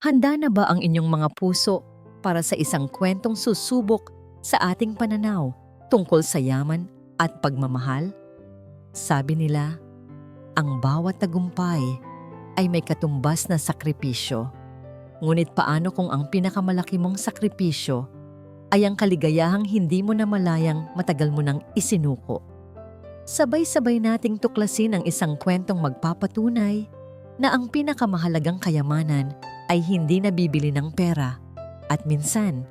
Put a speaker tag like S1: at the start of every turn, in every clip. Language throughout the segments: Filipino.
S1: Handa na ba ang inyong mga puso para sa isang kwentong susubok sa ating pananaw tungkol sa yaman at pagmamahal? Sabi nila, ang bawat tagumpay ay may katumbas na sakripisyo. Ngunit paano kung ang pinakamalaki mong sakripisyo ay ang kaligayahang hindi mo na malayang matagal mo nang isinuko? Sabay-sabay nating tuklasin ang isang kwentong magpapatunay na ang pinakamahalagang kayamanan ay hindi nabibili ng pera at minsan,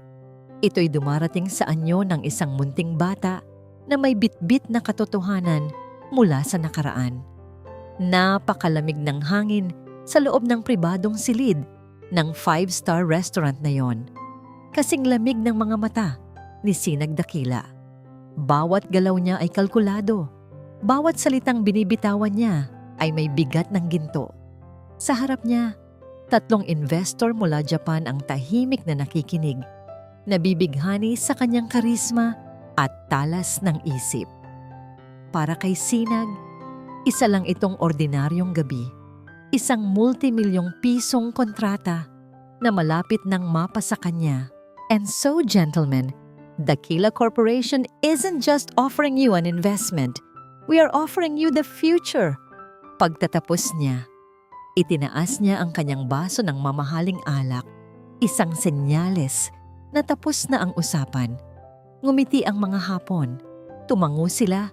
S1: ito'y dumarating sa anyo ng isang munting bata na may bitbit na katotohanan mula sa nakaraan. Napakalamig ng hangin sa loob ng pribadong silid ng 5-star restaurant na yon. Kasing lamig ng mga mata ni Sinag Dakila. Bawat galaw niya ay kalkulado. Bawat salitang binibitawan niya ay may bigat ng ginto. Sa harap niya, 3 investor mula Japan ang tahimik na nakikinig, nabibighani sa kanyang karisma at talas ng isip. Para kay Sinag, isa lang itong ordinaryong gabi, isang multimilyong pisong kontrata na malapit nang mapa sa kanya. And so, gentlemen, Dakila Corporation isn't just offering you an investment. We are offering you the future. Pagtatapos niya, itinaas niya ang kanyang baso ng mamahaling alak, isang senyales na tapos na ang usapan. Ngumiti ang mga Hapon. Tumango sila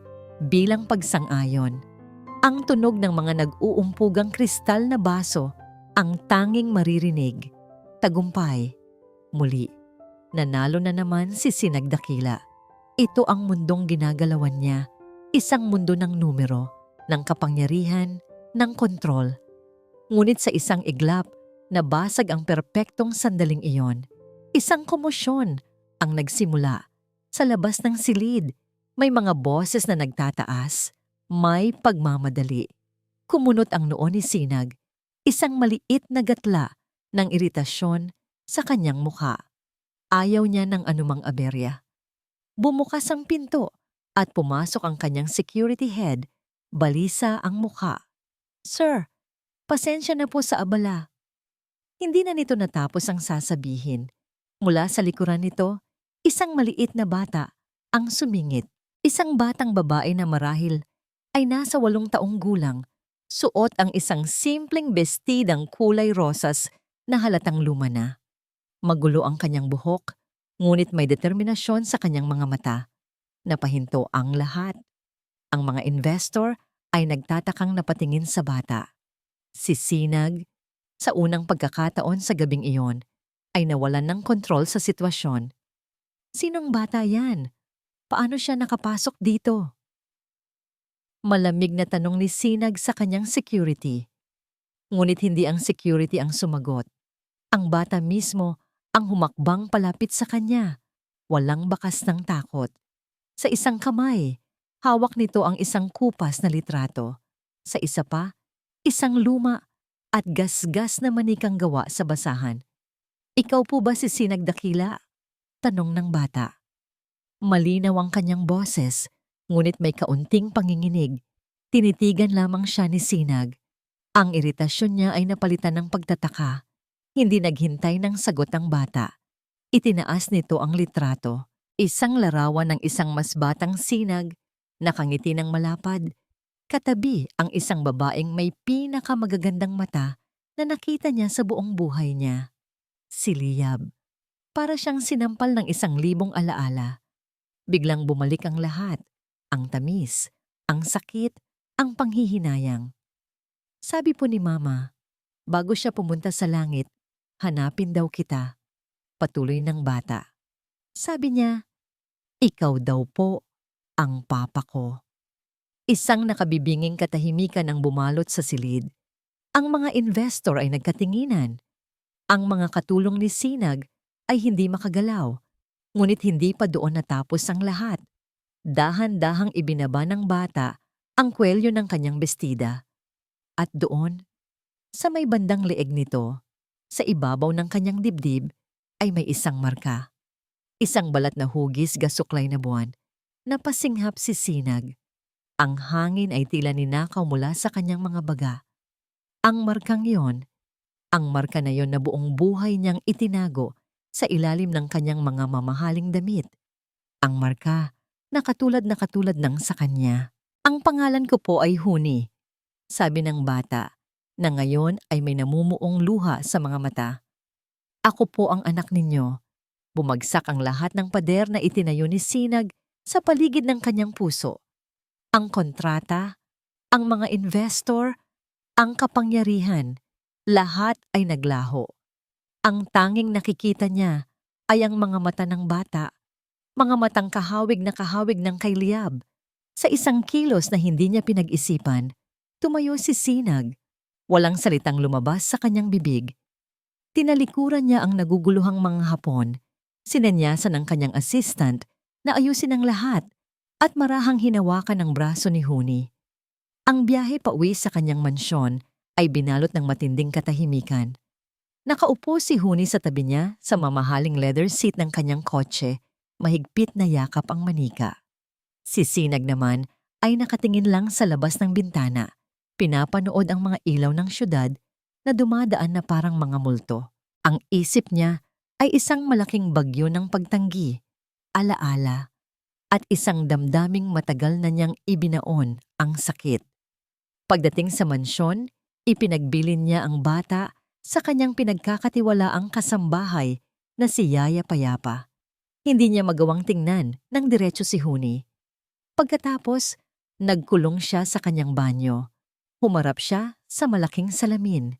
S1: bilang pagsang-ayon. Ang tunog ng mga nag-uumpugang kristal na baso ang tanging maririnig. Tagumpay. Muli, nanalo na naman si Sinag Dakila. Ito ang mundong ginagalawan niya. Isang mundo ng numero, ng kapangyarihan, ng kontrol. Ngunit sa isang iglap, nabasag ang perpektong sandaling iyon. Isang komosyon ang nagsimula. Sa labas ng silid, may mga boses na nagtataas. May pagmamadali. Kumunot ang noo ni Sinag, isang maliit na gatla ng iritasyon sa kanyang mukha. Ayaw niya ng anumang aberya. Bumukas ang pinto at pumasok ang kanyang security head. Balisa ang mukha. "Sir, pasensya na po sa abala." Hindi na nito natapos ang sasabihin. Mula sa likuran nito, isang maliit na bata ang sumingit. Isang batang babae na marahil ay nasa 8 taong gulang. Suot ang isang simpleng bestidang kulay rosas na halatang luma na. Magulo ang kanyang buhok, ngunit may determinasyon sa kanyang mga mata. Napahinto ang lahat. Ang mga investor ay nagtatakang napatingin sa bata. Si Sinag, sa unang pagkakataon sa gabing iyon, ay nawalan ng kontrol sa sitwasyon. Sinong bata yan? Paano siya nakapasok dito? Malamig na tanong ni Sinag sa kanyang security. Ngunit hindi ang security ang sumagot. Ang bata mismo ang humakbang palapit sa kanya. Walang bakas ng takot. Sa isang kamay, hawak nito ang isang kupas na litrato. Sa isa pa, isang luma at gasgas na manikang gawa sa basahan. "Ikaw po ba si Sinag Dakila?" tanong ng bata. Malinaw ang kanyang boses, ngunit may kaunting panginginig. Tinitigan lamang siya ni Sinag. Ang iritasyon niya ay napalitan ng pagtataka. Hindi naghintay ng sagot ang bata. Itinaas nito ang litrato. Isang larawan ng isang mas batang Sinag, nakangiti ng malapad. Katabi ang isang babaeng may pinakamagagandang mata na nakita niya sa buong buhay niya. Si Liab. Para siyang sinampal ng 1,000 alaala. Biglang bumalik ang lahat. Ang tamis, ang sakit, ang panghihinayang. Sabi po ni Mama, bago siya pumunta sa langit, hanapin daw kita. Patuloy ng bata. Sabi niya, "Ikaw daw po ang papa ko." Isang nakabibinging katahimikan ang bumalot sa silid. Ang mga investor ay nagkatinginan. Ang mga katulong ni Sinag ay hindi makagalaw. Ngunit hindi pa doon natapos ang lahat. Dahan-dahang ibinaba ng bata ang kwelyo ng kanyang bestida. At doon, sa may bandang leeg nito, sa ibabaw ng kanyang dibdib, ay may isang marka. Isang balat na hugis gasuklay na buwan. Napasinghap si Sinag. Ang hangin ay tila ninakaw mula sa kanyang mga baga. Ang markang yon, Ang marka na yon na buong buhay niyang itinago sa ilalim ng kanyang mga mamahaling damit. Ang marka na katulad ng sa kanya. Ang pangalan ko po ay Huni, sabi ng bata, na ngayon ay may namumuong luha sa mga mata. Ako po ang anak ninyo. Bumagsak ang lahat ng pader na itinayo ni Sinag sa paligid ng kanyang puso. Ang kontrata, ang mga investor, ang kapangyarihan, lahat ay naglaho. Ang tanging nakikita niya ay ang mga mata ng bata, mga matang kahawig ng kailiyab. Sa isang kilos na hindi niya pinag-isipan, tumayo si Sinag. Walang salitang lumabas sa kanyang bibig. Tinalikuran niya ang naguguluhang mga Hapon. Sinenyasan ng kanyang assistant na ayusin ang lahat at marahang hinawakan ang braso ni Huni. Ang biyahe pauwi sa kanyang mansyon ay binalot ng matinding katahimikan. Nakaupo si Huni sa tabi niya sa mamahaling leather seat ng kanyang kotse, mahigpit na yakap ang manika. Si Sinag naman ay nakatingin lang sa labas ng bintana, pinapanood ang mga ilaw ng syudad na dumadaan na parang mga multo. Ang isip niya ay isang malaking bagyo ng pagtanggi, alaala, at isang damdaming matagal na niyang ibinaon ang sakit. Pagdating sa mansyon, ipinagbilin niya ang bata sa kanyang pinagkakatiwalaang kasambahay na si Yaya Payapa. Hindi niya magawang tingnan ng diretso si Huni. Pagkatapos, nagkulong siya sa kanyang banyo. Humarap siya sa malaking salamin.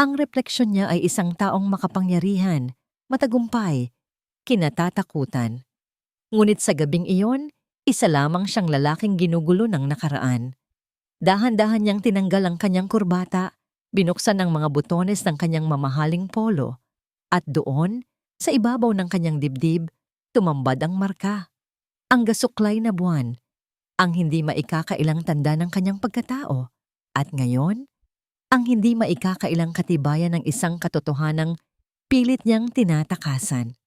S1: Ang refleksyon niya ay isang taong makapangyarihan, matagumpay, kinatatakutan. Ngunit sa gabing iyon, isa lamang siyang lalaking ginugulo ng nakaraan. Dahan-dahan niyang tinanggal ang kanyang kurbata, binuksan ang mga butones ng kanyang mamahaling polo, at doon, sa ibabaw ng kanyang dibdib, tumambad ang marka. Ang gasuklay na buwan, ang hindi maikakailang tanda ng kanyang pagkatao, at ngayon, ang hindi maikakailang katibayan ng isang katotohanang pilit niyang tinatakasan.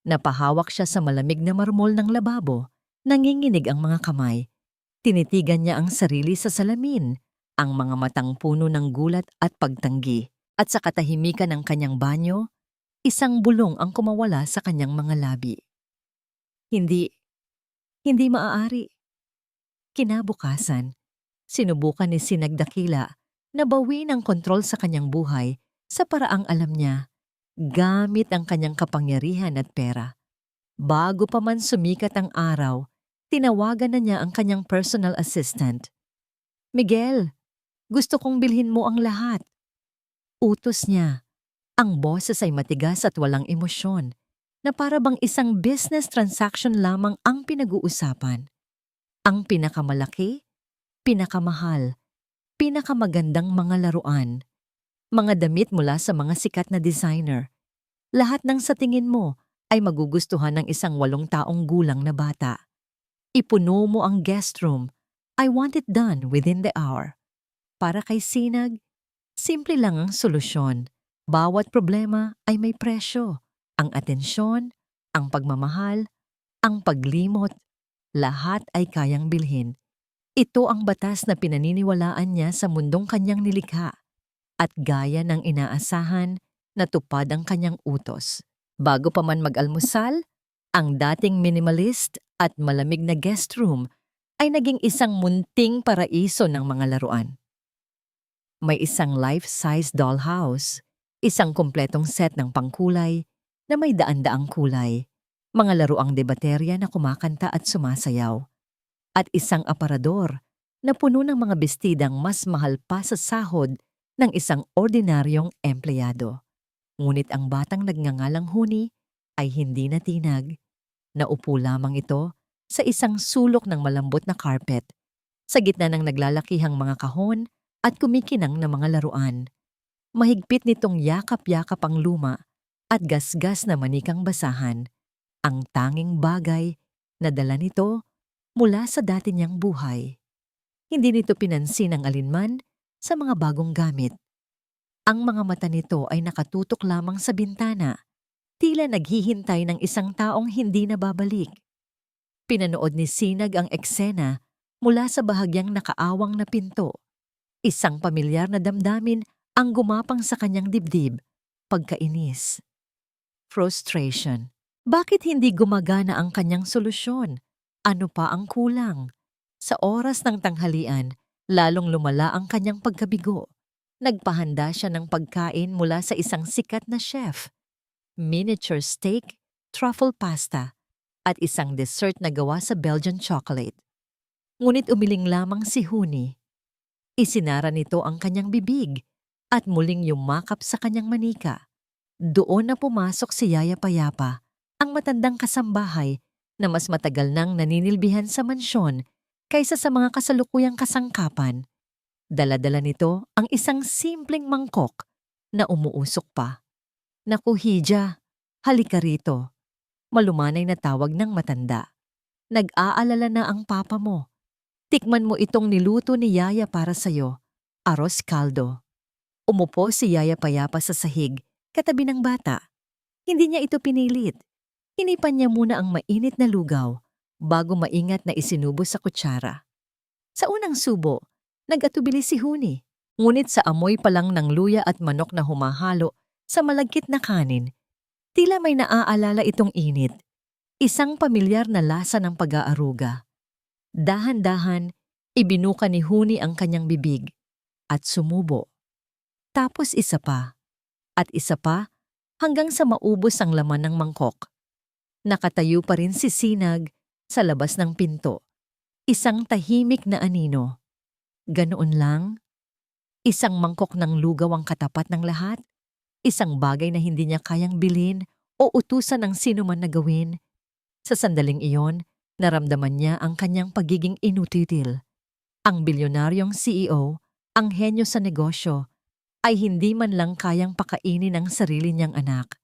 S1: Napahawak siya sa malamig na marmol ng lababo, nanginginig ang mga kamay. Tinitigan niya ang sarili sa salamin, ang mga matang puno ng gulat at pagtanggi, at sa katahimikan ng kanyang banyo, isang bulong ang kumawala sa kanyang mga labi. Hindi maaari. Kinabukasan, sinubukan ni Sinag Dakila na bawiin ang kontrol sa kanyang buhay sa paraang alam niya, gamit ang kanyang kapangyarihan at pera. Bago pa man sumikat ang araw, tinawagan na niya ang kanyang personal assistant. "Miguel, gusto kong bilhin mo ang lahat." Utos niya. Ang boses ay matigas at walang emosyon, na para bang isang business transaction lamang ang pinag-uusapan. Ang pinakamalaki, pinakamahal, pinakamagandang mga laruan, mga damit mula sa mga sikat na designer. Lahat ng sa tingin mo ay magugustuhan ng isang 8 taong gulang na bata. Ipuno mo ang guest room. I want it done within the hour. Para kay Sinag, simple lang ang solusyon. Bawat problema ay may presyo. Ang atensyon, ang pagmamahal, ang paglimot, lahat ay kayang bilhin. Ito ang batas na pinaniniwalaan niya sa mundong kanyang nilikha. At gaya ng inaasahan, natupad ang kanyang utos. Bago pa man mag-almusal, ang dating minimalist at malamig na guest room ay naging isang munting paraiso ng mga laruan. May isang life-size dollhouse, isang kumpletong set ng pangkulay na may daan-daang kulay, mga laruang debaterya na kumakanta at sumasayaw, at isang aparador na puno ng mga bestidang mas mahal pa sa sahod ng isang ordinaryong empleyado. Ngunit ang batang nagngangalang Huni ay hindi natinag. Naupo lamang ito sa isang sulok ng malambot na carpet, sa gitna ng naglalakihang mga kahon at kumikinang na mga laruan. Mahigpit nitong yakap-yakap ang luma at gasgas na manikang basahan, ang tanging bagay na dala nito mula sa dati niyang buhay. Hindi nito pinansin ang alinman sa mga bagong gamit. Ang mga mata nito ay nakatutok lamang sa bintana, tila naghihintay ng isang taong hindi nababalik. Pinanood ni Sinag ang eksena mula sa bahagyang nakaawang na pinto. Isang pamilyar na damdamin Ang gumapang sa kanyang dibdib, pagkainis, frustration. Bakit hindi gumagana ang kanyang solusyon? Ano pa ang kulang? Sa oras ng tanghalian, lalong lumala ang kanyang pagkabigo. Nagpahanda siya ng pagkain mula sa isang sikat na chef. Miniature steak, truffle pasta, at isang dessert na gawa sa Belgian chocolate. Ngunit umiling lamang si Huni. Isinara nito ang kanyang bibig at muling yumakap sa kanyang manika. Doon na pumasok si Yaya Payapa, ang matandang kasambahay na mas matagal nang naninilbihan sa mansyon kaysa sa mga kasalukuyang kasangkapan. Dala-dala nito ang isang simpleng mangkok na umuusok pa. "Naku, Hija, halika rito." Malumanay na tawag ng matanda. "Nag-aalala na ang papa mo. Tikman mo itong niluto ni Yaya para sa'yo, arroz caldo." Umupo si Yaya Payapa sa sahig, katabi ng bata. Hindi niya ito pinilit. Hinipan niya muna ang mainit na lugaw bago maingat na isinubo sa kutsara. Sa unang subo, nag-atubili si Huni. Ngunit sa amoy pa lang ng luya at manok na humahalo sa malagkit na kanin, tila may naaalala itong init. Isang pamilyar na lasa ng pag-aaruga. Dahan-dahan, ibinuka ni Huni ang kanyang bibig at sumubo. Tapos isa pa, at isa pa, hanggang sa maubos ang laman ng mangkok. Nakatayo pa rin si Sinag sa labas ng pinto. Isang tahimik na anino. Ganoon lang? Isang mangkok ng lugaw ang katapat ng lahat? Isang bagay na hindi niya kayang bilhin o utusan ng sino man na gawin? Sa sandaling iyon, naramdaman niya ang kanyang pagiging inutitil. Ang bilyonaryong CEO, ang henyo sa negosyo, ay hindi man lang kayang pakainin ang sarili niyang anak.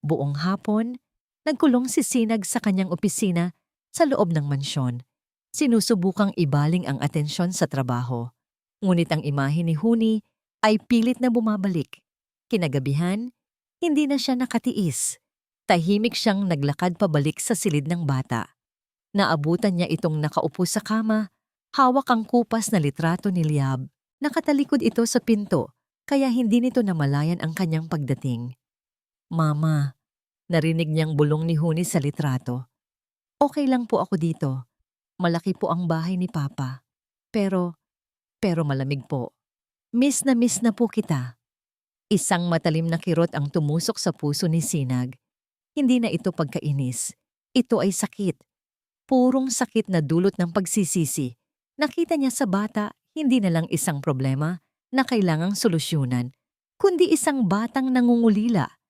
S1: Buong hapon, nagkulong si Sinag sa kanyang opisina sa loob ng mansyon. Sinusubukang ibaling ang atensyon sa trabaho. Ngunit ang imahe ni Huni ay pilit na bumabalik. Kinagabihan, hindi na siya nakatiis. Tahimik siyang naglakad pabalik sa silid ng bata. Naabutan niya itong nakaupo sa kama, hawak ang kupas na litrato ni Liab. Nakatalikod ito sa pinto, kaya hindi nito namalayan ang kanyang pagdating. "Mama," narinig niyang bulong ni Huni sa litrato. "Okay lang po ako dito. Malaki po ang bahay ni Papa. Pero malamig po. Miss na po kita." Isang matalim na kirot ang tumusok sa puso ni Sinag. Hindi na ito pagkainis. Ito ay sakit. Purong sakit na dulot ng pagsisisi. Nakita niya sa bata hindi na lang isang problema na kailangang solusyonan, kundi isang batang nangungulila.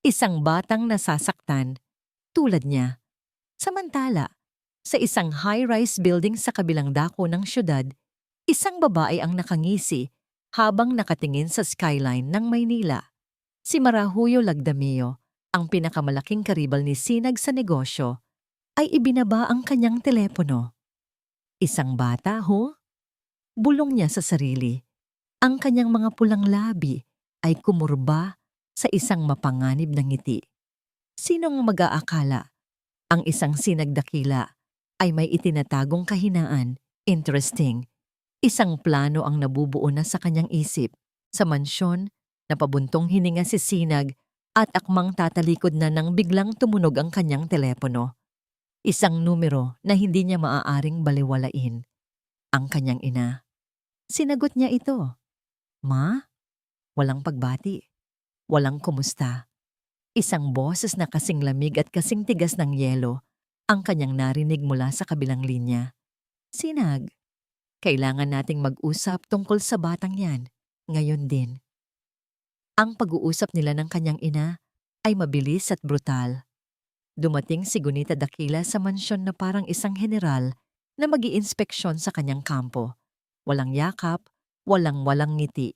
S1: Isang batang nasasaktan. Tulad niya. Samantala, sa isang high-rise building sa kabilang dako ng syudad, isang babae ang nakangisi habang nakatingin sa skyline ng Maynila. Si Marahuyo Lagdameo, ang pinakamalaking karibal ni Sinag sa negosyo, ay ibinaba ang kanyang telepono. Isang bata, ho? Bulong niya sa sarili. Ang kanyang mga pulang labi ay kumurba sa isang mapanganib na ngiti. Sinong mag-aakala? Ang isang sinagdakila ay may itinatagong kahinaan, interesting. Isang plano ang nabubuo na sa kanyang isip. Sa mansyon, napabuntong hininga si Sinag at akmang tatalikod na nang biglang tumunog ang kanyang telepono. Isang numero na hindi niya maaaring baliwalain. Ang kanyang ina. Sinagot niya ito. "Ma?" Walang pagbati. Walang kumusta. Isang boses na kasing lamig at kasing tigas ng yelo ang kanyang narinig mula sa kabilang linya. "Sinag, kailangan nating mag-usap tungkol sa batang yan. Ngayon din." Ang pag-uusap nila ng kanyang ina ay mabilis at brutal. Dumating si Gunita Dakila sa mansyon na parang isang general na mag-iinspeksyon sa kanyang kampo. Walang yakap, walang ngiti.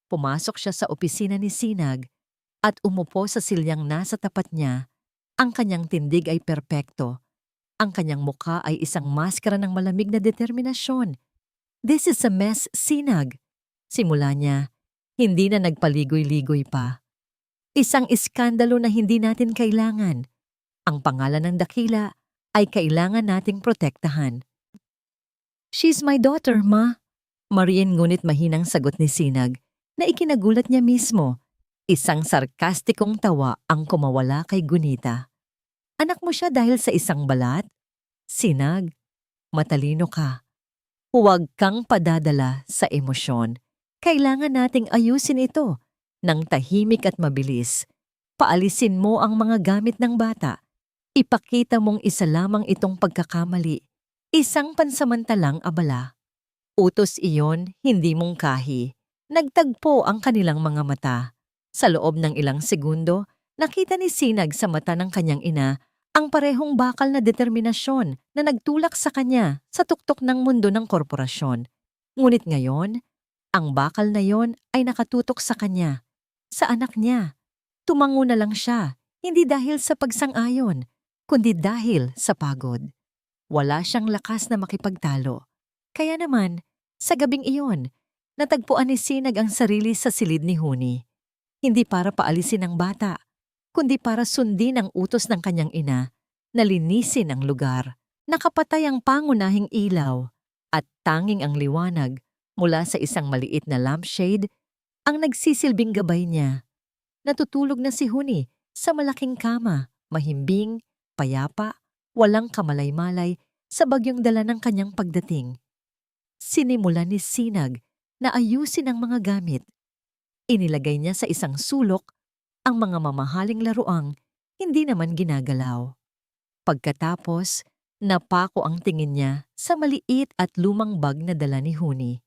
S1: Pumasok siya sa opisina ni Sinag at umupo sa silyang nasa tapat niya. Ang kanyang tindig ay perpekto. Ang kanyang mukha ay isang maskara ng malamig na determinasyon. "This is a mess, Sinag." Simula niya, hindi na nagpaligoy-ligoy pa. "Isang iskandalo na hindi natin kailangan. Ang pangalan ng dakila ay kailangan nating protektahan." "She's my daughter, Ma." Mariin ngunit mahinang sagot ni Sinag. na ikinagulat niya mismo. Isang sarkastikong tawa ang kumawala kay Gunita. Anak mo siya dahil sa isang balat? Sinag, matalino ka. Huwag kang padadala sa emosyon. Kailangan nating ayusin ito ng tahimik at mabilis. Paalisin mo ang mga gamit ng bata. Ipakita mong isa lamang itong pagkakamali. Isang pansamantalang abala. Utos iyon, hindi mungkahi. Nagtagpo ang kanilang mga mata. Sa loob ng ilang segundo, nakita ni Sinag sa mata ng kanyang ina ang parehong bakal na determinasyon na nagtulak sa kanya sa tuktok ng mundo ng korporasyon. Ngunit ngayon, ang bakal na yon ay nakatutok sa kanya, sa anak niya. Tumango na lang siya, hindi dahil sa pagsang-ayon, kundi dahil sa pagod. Wala siyang lakas na makipagtalo. Kaya naman, sa gabing iyon, natagpuan ni Sinag ang sarili sa silid ni Huni. Hindi para paalisin ang bata, kundi para sundin ang utos ng kanyang ina na linisin ang lugar. Nakapatay ang pangunahing ilaw at tanging ang liwanag mula sa isang maliit na lampshade ang nagsisilbing gabay niya. Natutulog na si Huni sa malaking kama, mahimbing, payapa, walang kamalay-malay sa bagyong dala ng kanyang pagdating. Sinimulan ni Sinag na ayusin ang mga gamit. Inilagay niya sa isang sulok ang mga mamahaling laruang hindi naman ginagalaw. Pagkatapos, napako ang tingin niya sa maliit at lumang bag na dala ni Huni.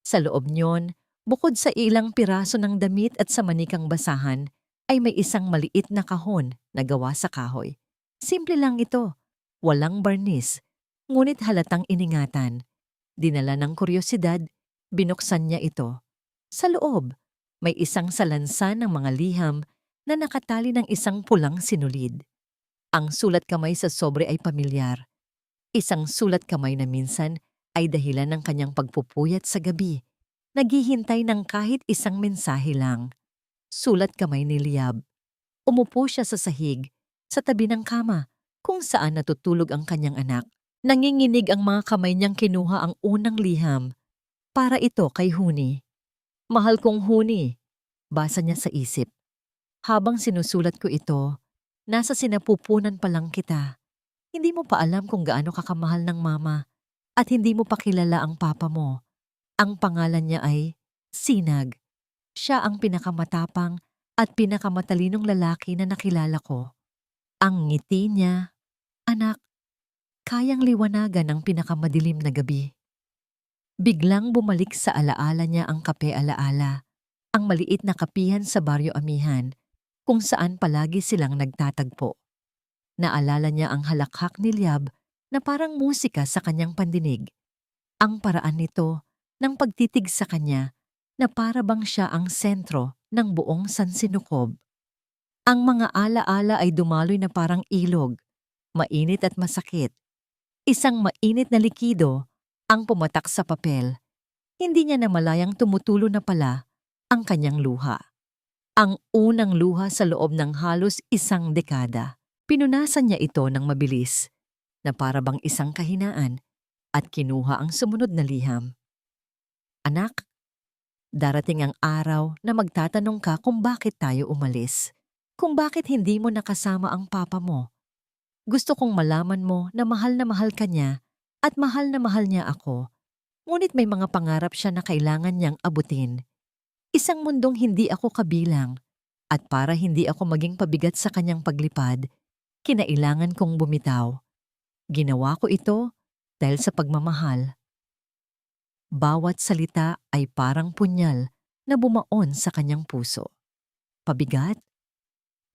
S1: Sa loob niyon, bukod sa ilang piraso ng damit at sa manikang basahan, ay may isang maliit na kahon na gawa sa kahoy. Simple lang ito, walang barnis, ngunit halatang iningatan. Dinala ng kuryosidad, binuksan niya ito. Sa loob, may isang salansan ng mga liham na nakatali ng isang pulang sinulid. Ang sulat kamay sa sobre ay pamilyar. Isang sulat kamay na minsan ay dahilan ng kanyang pagpupuyat sa gabi. Naghihintay ng kahit isang mensahe lang. Sulat kamay ni Liab. Umupo siya sa sahig, sa tabi ng kama, kung saan natutulog ang kanyang anak. Nanginginig ang mga kamay niyang kinuha ang unang liham. Para ito kay Huni. Mahal kong Huni, basa niya sa isip. Habang sinusulat ko ito, nasa sinapupunan pa lang kita. Hindi mo pa alam kung gaano kakamahal ng mama at hindi mo pa kilala ang papa mo. Ang pangalan niya ay Sinag. Siya ang pinakamatapang at pinakamatalinong lalaki na nakilala ko. Ang ngiti niya, anak, kayang liwanagan ang pinakamadilim na gabi. Biglang bumalik sa alaala niya ang kape alaala, ang maliit na kapihan sa Baryo Amihan, kung saan palagi silang nagtatagpo. Naalala niya ang halakhak ni Liab na parang musika sa kanyang pandinig. Ang paraan nito ng pagtitig sa kanya na para bang siya ang sentro ng buong sansinukob. Ang mga alaala ay dumaloy na parang ilog, mainit at masakit. Isang mainit na likido ang pumatak sa papel. Hindi niya namalayang tumutulo na pala ang kanyang luha. Ang unang luha sa loob ng halos isang dekada. Pinunasan niya ito ng mabilis, na para bang isang kahinaan, at kinuha ang sumunod na liham. Anak, darating ang araw na magtatanong ka kung bakit tayo umalis, kung bakit hindi mo nakasama ang papa mo. Gusto kong malaman mo na mahal ka niya at mahal na mahal niya ako. Ngunit may mga pangarap siya na kailangan niyang abutin. Isang mundong hindi ako kabilang, at para hindi ako maging pabigat sa kanyang paglipad, kinailangan kong bumitaw. Ginawa ko ito dahil sa pagmamahal. Bawat salita ay parang punyal na bumaon sa kanyang puso. Pabigat?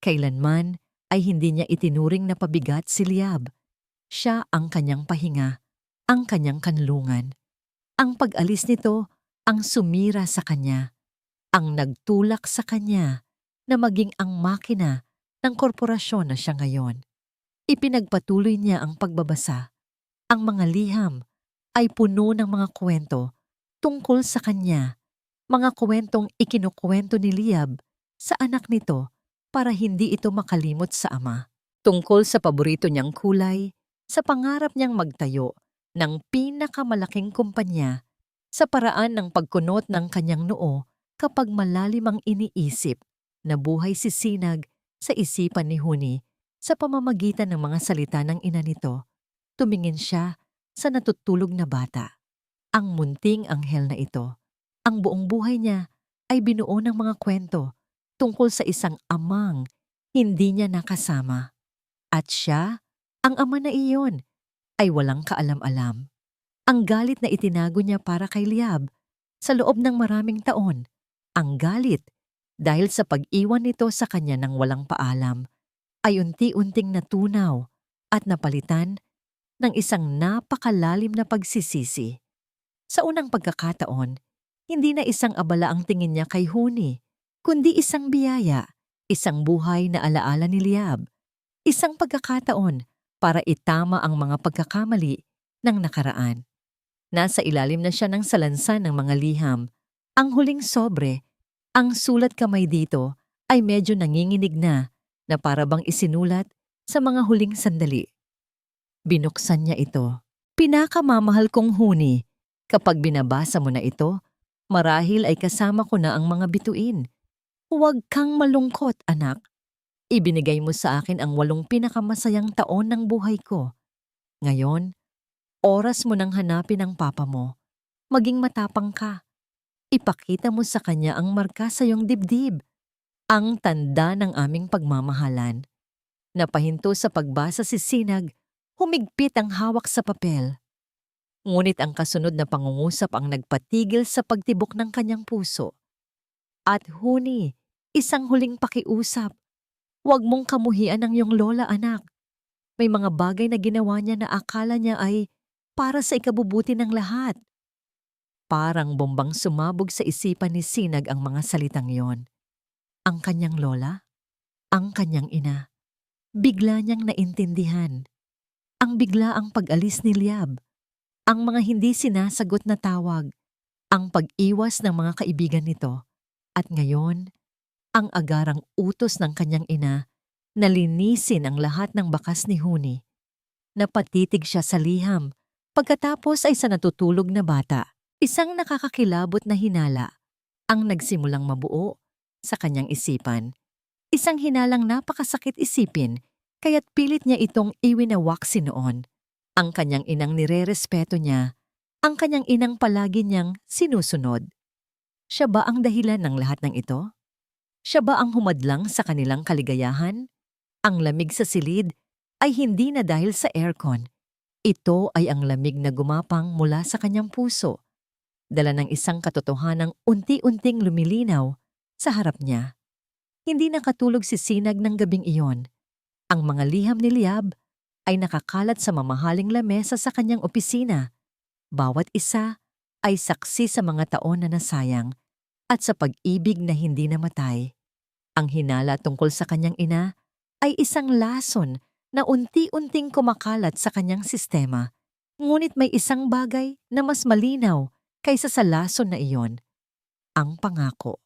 S1: Kailanman ay hindi niya itinuring na pabigat si Liab. Siya ang kanyang pahinga, ang kanyang kanlungan. Ang pag-alis nito ang sumira sa kanya, ang nagtulak sa kanya na maging ang makina ng korporasyon na siya ngayon. Ipinagpatuloy niya ang pagbabasa. Ang mga liham ay puno ng mga kwento tungkol sa kanya, mga kwentong ikinukwento ni Liab sa anak nito para hindi ito makalimot sa ama. Tungkol sa paborito niyang kulay, sa pangarap niyang magtayo ng pinakamalaking kumpanya, sa paraan ng pagkunot ng kanyang noo Kapag malalim ang iniisip, nabuhay si Sinag sa isipan ni Huni sa pamamagitan ng mga salita ng ina nito. Tumingin siya sa natutulog na bata. Ang munting anghel na ito, ang buong buhay niya ay binuo ng mga kwento tungkol sa isang amang hindi niya nakasama. At siya, ang ama na iyon, ay walang kaalam-alam. Ang galit na itinago niya para kay Liab sa loob ng maraming taon. Ang galit dahil sa pag-iwan nito sa kanya ng walang paalam ay unti-unting natunaw at napalitan ng isang napakalalim na pagsisisi. Sa unang pagkakataon, hindi na isang abala ang tingin niya kay Huni, kundi isang biyaya, isang buhay na alaala ni Liab, isang pagkakataon para itama ang mga pagkakamali ng nakaraan. Nasa ilalim na siya ng salansan ng mga liham. Ang huling sobre, ang sulat kamay dito ay medyo nanginginig na para bang isinulat sa mga huling sandali. Binuksan niya ito. Pinakamamahal kong Huni, kapag binabasa mo na ito, marahil ay kasama ko na ang mga bituin. Huwag kang malungkot, anak. Ibinigay mo sa akin ang 8 pinakamasayang taon ng buhay ko. Ngayon, oras mo nang hanapin ang papa mo. Maging matapang ka. Ipakita mo sa kanya ang marka sa iyong dibdib. Ang tanda ng aming pagmamahalan. Napahinto sa pagbasa si Sinag, humigpit ang hawak sa papel. Ngunit ang kasunod na pangungusap ang nagpatigil sa pagtibok ng kanyang puso. At Huni, isang huling pakiusap. Huwag mong kamuhian ang iyong lola, anak. May mga bagay na ginawa niya na akala niya ay para sa ikabubuti ng lahat. Parang bombang sumabog sa isipan ni Sinag ang mga salitang yon. Ang kanyang lola, ang kanyang ina. Bigla niyang naintindihan. Ang biglaang pag-alis ni Liab, ang mga hindi sinasagot na tawag, ang pag-iwas ng mga kaibigan nito, at ngayon, ang agarang utos ng kanyang ina na linisin ang lahat ng bakas ni Huni. Napatitig siya sa liham, pagkatapos ay sa natutulog na bata, isang nakakakilabot na hinala ang nagsimulang mabuo sa kanyang isipan. Isang hinalang napakasakit isipin, kaya't pilit niya itong iwinawaksi noon. Ang kanyang inang nirerespeto niya, ang kanyang inang palagi niyang sinusunod. Siya ba ang dahilan ng lahat ng ito? Siya ba ang humadlang sa kanilang kaligayahan? Ang lamig sa silid ay hindi na dahil sa aircon. Ito ay ang lamig na gumapang mula sa kanyang puso, dala ng isang katotohanang unti-unting lumilinaw sa harap niya. Hindi nakatulog si Sinag ng gabing iyon. Ang mga liham ni Liab ay nakakalat sa mamahaling lamesa sa kanyang opisina. Bawat isa ay saksi sa mga taon na nasayang at sa pag-ibig na hindi namatay. Ang hinala tungkol sa kanyang ina ay isang lason na unti-unting kumakalat sa kanyang sistema. Ngunit may isang bagay na mas malinaw kaysa sa lason na iyon. Ang pangako.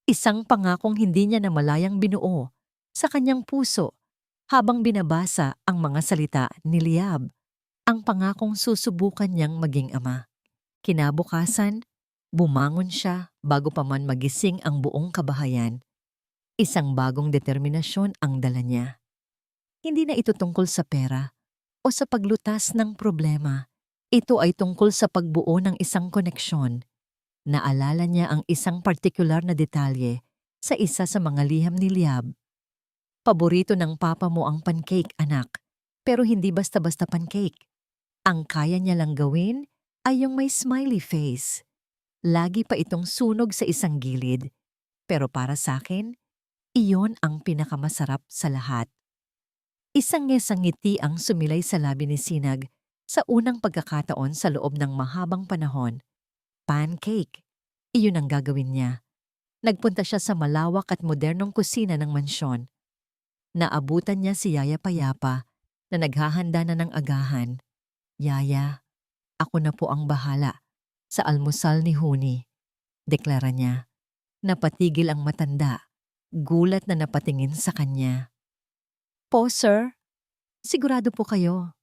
S1: Isang pangakong hindi niya namalayang binuo sa kanyang puso habang binabasa ang mga salita ni Liab. Ang pangakong susubukan niyang maging ama. Kinabukasan, bumangon siya bago pa man magising ang buong kabahayan. Isang bagong determinasyon ang dala niya. Hindi na ito tungkol sa pera o sa paglutas ng problema. Ito ay tungkol sa pagbuo ng isang koneksyon. Naalala niya ang isang partikular na detalye sa isa sa mga liham ni Liab. Paborito ng papa mo ang pancake, anak, pero hindi basta-basta pancake. Ang kaya niya lang gawin ay yung may smiley face. Lagi pa itong sunog sa isang gilid, pero para sa akin, iyon ang pinakamasarap sa lahat. Isang ngiti ang sumilay sa labi ni Sinag sa unang pagkakataon sa loob ng mahabang panahon. Pancake. Iyon ang gagawin niya. Nagpunta siya sa malawak at modernong kusina ng mansyon. Naabutan niya si Yaya Payapa na naghahanda na ng agahan. Yaya, ako na po ang bahala sa almusal ni Huni, deklara niya. Napatigil ang matanda, gulat na napatingin sa kanya. Po, sir? Sigurado po kayo?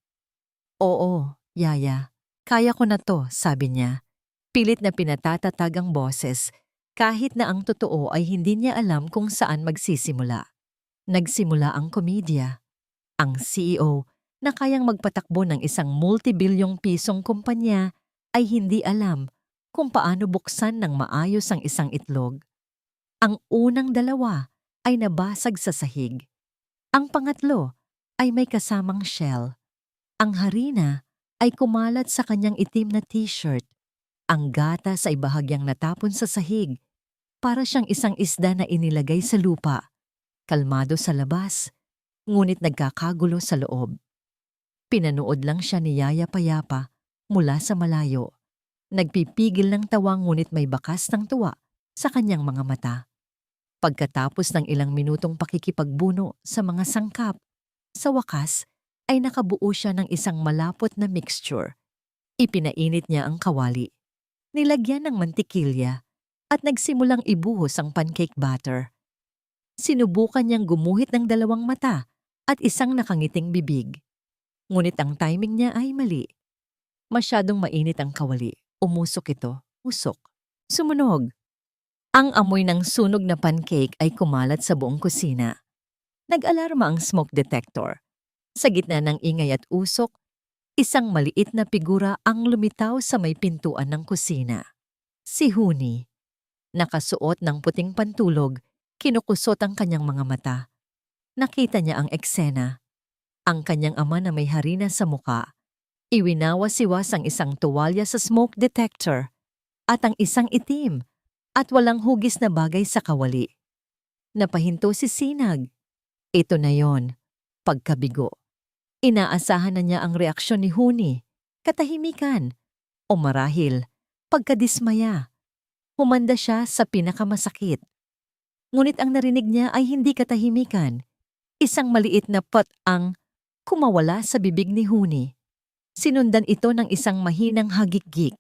S1: Oo, Yaya. Kaya ko na to, sabi niya. Pilit na pinatatatag ang boses Kahit na ang totoo ay hindi niya alam kung saan magsisimula. Nagsimula ang komedya. Ang CEO na kayang magpatakbo ng isang multibilyong pisong kumpanya ay hindi alam kung paano buksan ng maayos ang isang itlog. Ang unang dalawa ay nabasag sa sahig. Ang pangatlo ay may kasamang shell. Ang harina ay kumalat sa kanyang itim na t-shirt. Ang gatas ay bahagyang natapon sa sahig. Para siyang isang isda na inilagay sa lupa. Kalmado sa labas, ngunit nagkakagulo sa loob. Pinanood lang siya ni Yaya Payapa mula sa malayo. Nagpipigil ng tawa ngunit may bakas ng tuwa sa kanyang mga mata. Pagkatapos ng ilang minutong pakikipagbuno sa mga sangkap, sa wakas ay nakabuo siya ng isang malapot na mixture. Ipinainit niya ang kawali. Nilagyan ng mantikilya at nagsimulang ibuhos ang pancake batter. Sinubukan niyang gumuhit ng dalawang mata at isang nakangiting bibig. Ngunit ang timing niya ay mali. Masyadong mainit ang kawali. Umusok ito. Usok. Sumunog. Ang amoy ng sunog na pancake ay kumalat sa buong kusina. Nag-alarma ang smoke detector. Sa gitna ng ingay at usok, isang maliit na figura ang lumitaw sa may pintuan ng kusina. Si Huni. Nakasuot ng puting pantulog, kinukusot ang kanyang mga mata. Nakita niya ang eksena. Ang kanyang ama na may harina sa muka. Iwinawas-iwas ang isang tuwalya sa smoke detector at ang isang itim at walang hugis na bagay sa kawali. Napahinto si Sinag. Ito na yon, pagkabigo. Inaasahan na niya ang reaksyon ni Huni, katahimikan, o marahil, pagkadismaya. Humanda siya sa pinakamasakit. Ngunit ang narinig niya ay hindi katahimikan. Isang maliit na pot ang kumawala sa bibig ni Huni. Sinundan ito ng isang mahinang hagik-gik.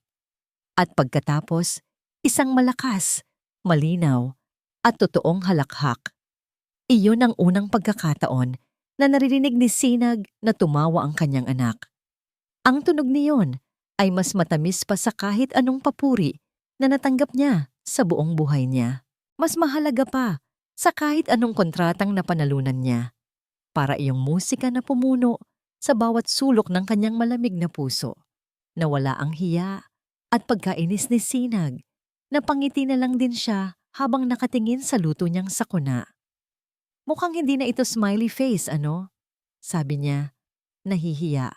S1: At pagkatapos, isang malakas, malinaw, at totoong halakhak. Iyon ang unang pagkakataon na naririnig ni Sinag na tumawa ang kanyang anak. Ang tunog niyon ay mas matamis pa sa kahit anong papuri na natanggap niya sa buong buhay niya. Mas mahalaga pa sa kahit anong kontratang napanalunan niya. Para iyong musika na pumuno sa bawat sulok ng kanyang malamig na puso. Nawala ang hiya at pagkainis ni Sinag. Napangiti na lang din siya habang nakatingin sa luto niyang sakuna. Mukhang hindi na ito smiley face, ano? Sabi niya, nahihiya.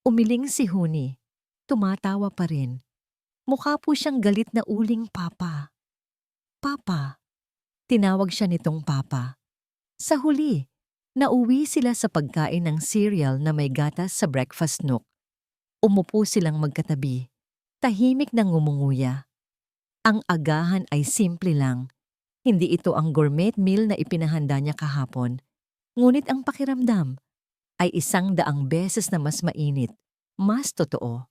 S1: Umiling si Huni. Tumatawa pa rin. Mukha po siyang galit na uling papa. Papa. Tinawag siya nitong papa. Sa huli, nauwi sila sa pagkain ng cereal na may gatas sa breakfast nook. Umupo silang magkatabi. Tahimik na ngumunguya. Ang agahan ay simple lang. Hindi ito ang gourmet meal na ipinahanda niya kahapon. Ngunit ang pakiramdam ay 100 beses na mas mainit, mas totoo.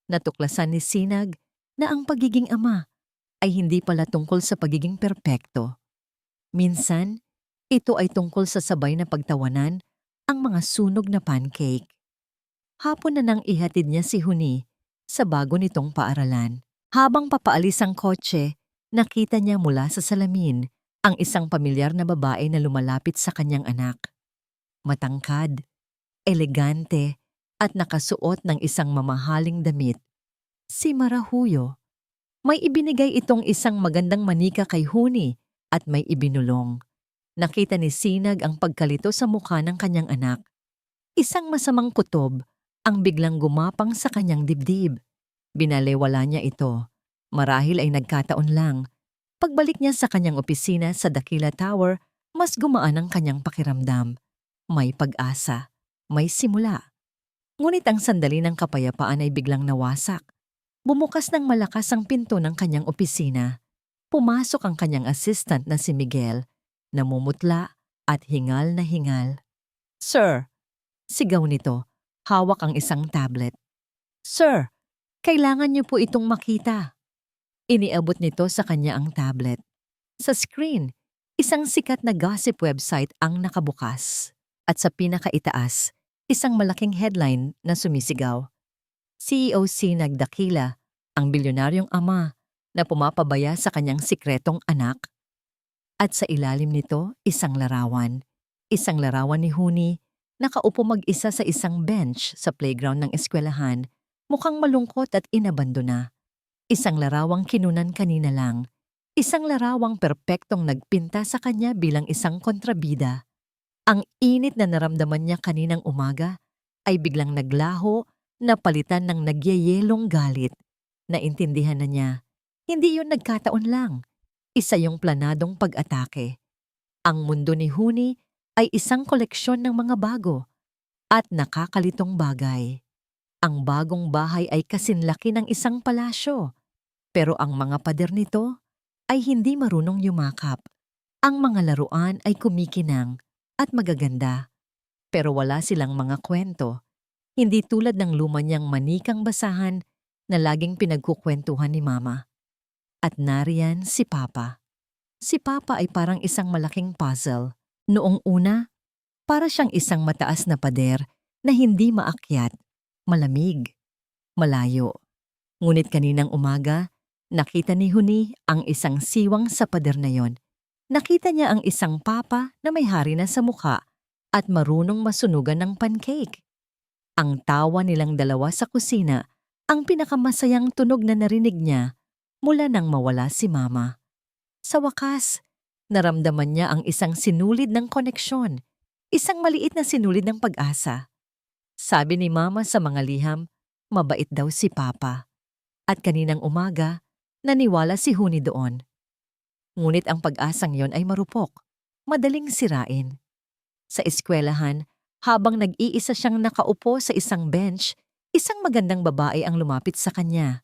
S1: Natuklasan ni Sinag na ang pagiging ama ay hindi pala tungkol sa pagiging perpekto. Minsan, ito ay tungkol sa sabay na pagtawanan ang mga sunog na pancake. Hapon na nang ihatid niya si Huni sa bago nitong paaralan. Habang papaalis ang kotse, nakita niya mula sa salamin ang isang pamilyar na babae na lumalapit sa kanyang anak. Matangkad, elegante, at nakasuot ng isang mamahaling damit. Si Marahuyo. May ibinigay itong isang magandang manika kay Huni at may ibinulong. Nakita ni Sinag ang pagkalito sa mukha ng kanyang anak. Isang masamang kutob ang biglang gumapang sa kanyang dibdib. Binalewala niya ito. Marahil ay nagkataon lang. Pagbalik niya sa kanyang opisina sa Dakila Tower, mas gumaan ang kanyang pakiramdam. May pag-asa. May simula. Ngunit ang sandali ng kapayapaan ay biglang nawasak. Bumukas ng malakas ang pinto ng kanyang opisina. Pumasok ang kanyang assistant na si Miguel, namumutla at hingal na hingal. "Sir," sigaw nito, hawak ang isang tablet. "Sir, kailangan niyo po itong makita." Iniabot nito sa kanya ang tablet. Sa screen, isang sikat na gossip website ang nakabukas. At sa pinakaitaas, isang malaking headline na sumisigaw. CEO Sinag Dakila, ang bilyonaryong ama na pumapabaya sa kanyang sikretong anak. At sa ilalim nito, isang larawan. Isang larawan ni Huni, nakaupo mag-isa sa isang bench sa playground ng eskwelahan, mukhang malungkot at inabandona. Isang larawang kinunan kanina lang. Isang larawang perpektong nagpinta sa kanya bilang isang kontrabida. Ang init na naramdaman niya kaninang umaga ay biglang naglaho na palitan ng nagyayelong galit. Naintindihan na niya, hindi yun nagkataon lang. Isa yung planadong pag-atake. Ang mundo ni Huni ay isang koleksyon ng mga bago at nakakalitong bagay. Ang bagong bahay ay kasinlaki ng isang palasyo, pero ang mga pader nito ay hindi marunong yumakap. Ang mga laruan ay kumikinang at magaganda, pero wala silang mga kwento. Hindi tulad ng luma niyang manikang basahan na laging pinagkukwentuhan ni Mama. At nariyan si Papa. Si Papa ay parang isang malaking puzzle. Noong una, para siyang isang mataas na pader na hindi maakyat, malamig, malayo. Ngunit kaninang umaga, nakita ni Huni ang isang siwang sa pader na yon. Nakita niya ang isang papa na may hari na sa mukha at marunong masunugan ng pancake. Ang tawa nilang dalawa sa kusina ang pinakamasayang tunog na narinig niya mula nang mawala si Mama. Sa wakas, naramdaman niya ang isang sinulid ng koneksyon, isang maliit na sinulid ng pag-asa. Sabi ni Mama sa mga liham, mabait daw si Papa. At kaninang umaga, naniwala si Huni doon. Ngunit ang pag-asang yon ay marupok, madaling sirain. Sa eskwelahan, habang nag-iisa siyang nakaupo sa isang bench, isang magandang babae ang lumapit sa kanya.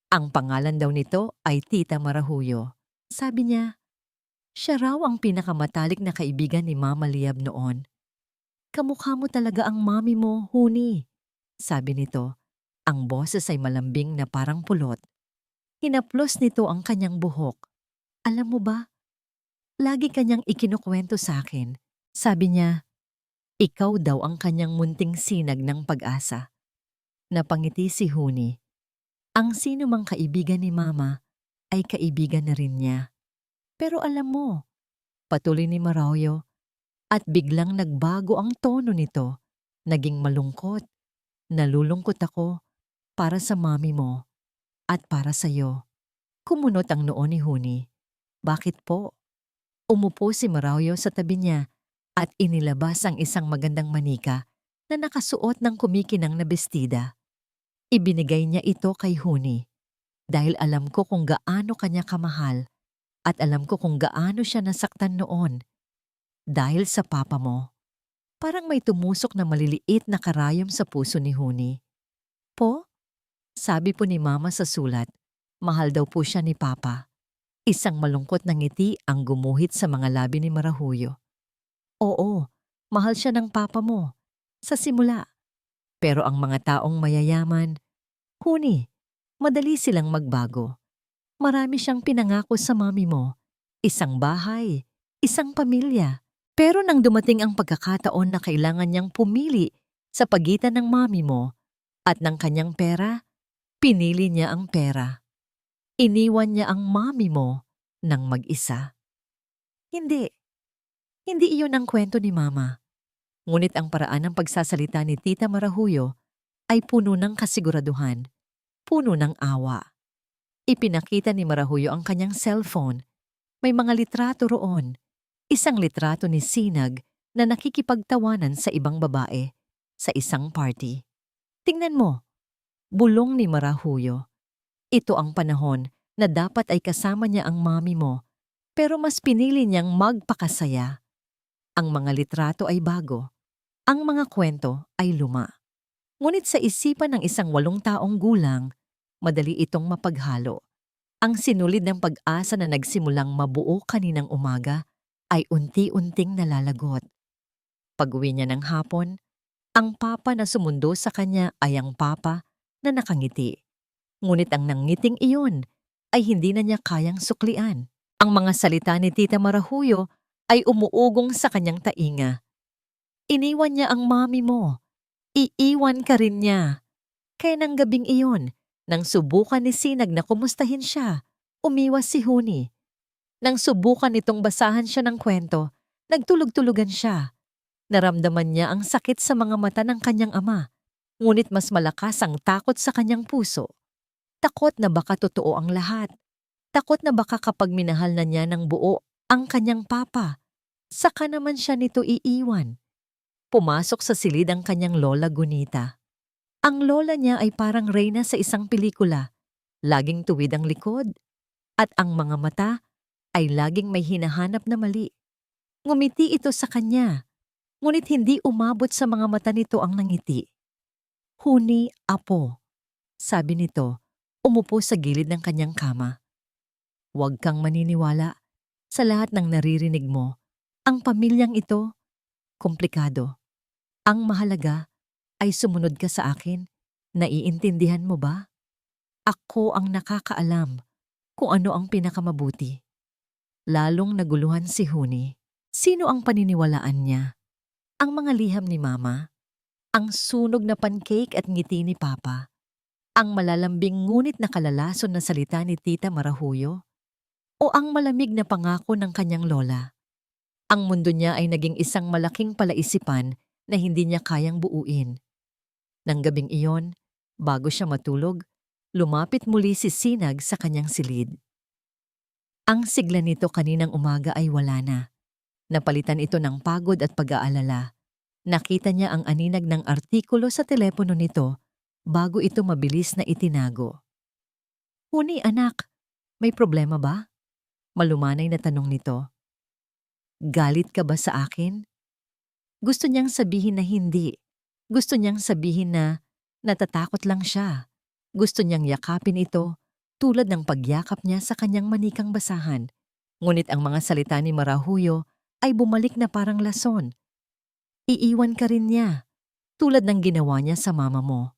S1: Ang pangalan daw nito ay Tita Marahuyo. Sabi niya, siya raw ang pinakamatalik na kaibigan ni Mama Liab noon. Kamukha mo talaga ang mami mo, Huni. Sabi nito, ang boses ay malambing na parang pulot. Hinaplos nito ang kanyang buhok. Alam mo ba, lagi kanyang ikinukwento sa akin. Sabi niya, ikaw daw ang kanyang munting sinag ng pag-asa. Napangiti si Huni. Ang sino mang kaibigan ni Mama ay kaibigan na rin niya. Pero alam mo, patuloy ni Marahuyo, at biglang nagbago ang tono nito. Naging malungkot. Nalulungkot ako para sa mami mo at para sa iyo. Kumunot ang noo ni Huni. Bakit po? Umupo si Marahuyo sa tabi niya at inilabas ang isang magandang manika na nakasuot ng kumikinang na bestida. Ibinigay niya ito kay Huni dahil alam ko kung gaano kanya kamahal at alam ko kung gaano siya nasaktan noon. Dahil sa papa mo, parang may tumusok na maliliit na karayom sa puso ni Huni. Po? Sabi po ni Mama sa sulat, mahal daw po siya ni Papa. Isang malungkot na ngiti ang gumuhit sa mga labi ni Marahuyo. Oo, mahal siya ng papa mo. Sa simula. Pero ang mga taong mayayaman, Huni, madali silang magbago. Marami siyang pinangako sa mami mo. Isang bahay, isang pamilya. Pero nang dumating ang pagkakataon na kailangan niyang pumili sa pagitan ng mami mo at ng kanyang pera, pinili niya ang pera. Iniwan niya ang mami mo ng mag-isa. Hindi. Hindi iyon ang kwento ni Mama. Ngunit ang paraan ng pagsasalita ni Tita Marahuyo ay puno ng kasiguraduhan, puno ng awa. Ipinakita ni Marahuyo ang kanyang cellphone. May mga litrato roon. Isang litrato ni Sinag na nakikipagtawanan sa ibang babae sa isang party. Tingnan mo, bulong ni Marahuyo. Ito ang panahon na dapat ay kasama niya ang mami mo, pero mas pinili niyang magpakasaya. Ang mga litrato ay bago. Ang mga kwento ay luma. Ngunit sa isipan ng isang 8 taong gulang, madali itong mapaghalo. Ang sinulid ng pag-asa na nagsimulang mabuo kaninang umaga ay unti-unting nalalagot. Pag-uwi niya ng hapon, ang papa na sumundo sa kanya ay ang papa na nakangiti. Ngunit ang nangiting iyon ay hindi na niya kayang suklian. Ang mga salita ni Tita Marahuyo ay umuugong sa kanyang tainga. Iniwan niya ang mami mo. Iiwan ka rin niya. Kaya ng gabing iyon, nang subukan ni Sinag na kumustahin siya, Umiwas si Huni. Nang subukan itong basahan siya ng kwento, nagtulog-tulugan siya. Naramdaman niya ang sakit sa mga mata ng kanyang ama, ngunit mas malakas ang takot sa kanyang puso. Takot na baka totoo ang lahat. Takot na baka kapag minahal na niya ng buo ang kanyang papa, saka naman siya nito iiwan. Pumasok sa silid ang kanyang lola Gunita. Ang lola niya ay parang reyna sa isang pelikula. Laging tuwid ang likod. At ang mga mata ay laging may hinahanap na mali. Ngumiti ito sa kanya. Ngunit hindi umabot sa mga mata nito ang nangiti. Huni, apo, sabi nito, umupo sa gilid ng kanyang kama. Huwag kang maniniwala sa lahat ng naririnig mo. Ang pamilyang ito, komplikado. Ang mahalaga ay sumunod ka sa akin. Naiintindihan mo ba? Ako ang nakakaalam kung ano ang pinakamabuti. Lalong naguluhan si Huni. Sino ang paniniwalaan niya? Ang mga liham ni Mama? Ang sunog na pancake at ngiti ni Papa? Ang malalambing ngunit nakalalason na salita ni Tita Marahuyo? O ang malamig na pangako ng kanyang lola? Ang mundo niya ay naging isang malaking palaisipan na hindi niya kayang buuin. Nang gabing iyon, bago siya matulog, lumapit muli si Sinag sa kanyang silid. Ang sigla nito kaninang umaga ay wala na. Napalitan ito ng pagod at pag-aalala. Nakita niya ang aninag ng artikulo sa telepono nito bago ito mabilis na itinago. Huni anak, may problema ba? Malumanay na tanong nito. Galit ka ba sa akin? Gusto niyang sabihin na hindi. Gusto niyang sabihin na natatakot lang siya. Gusto niyang yakapin ito tulad ng pagyakap niya sa kanyang manikang basahan. Ngunit ang mga salita ni Marahuyo ay bumalik na parang lason. Iiwan ka rin niya, tulad ng ginawa niya sa mama mo.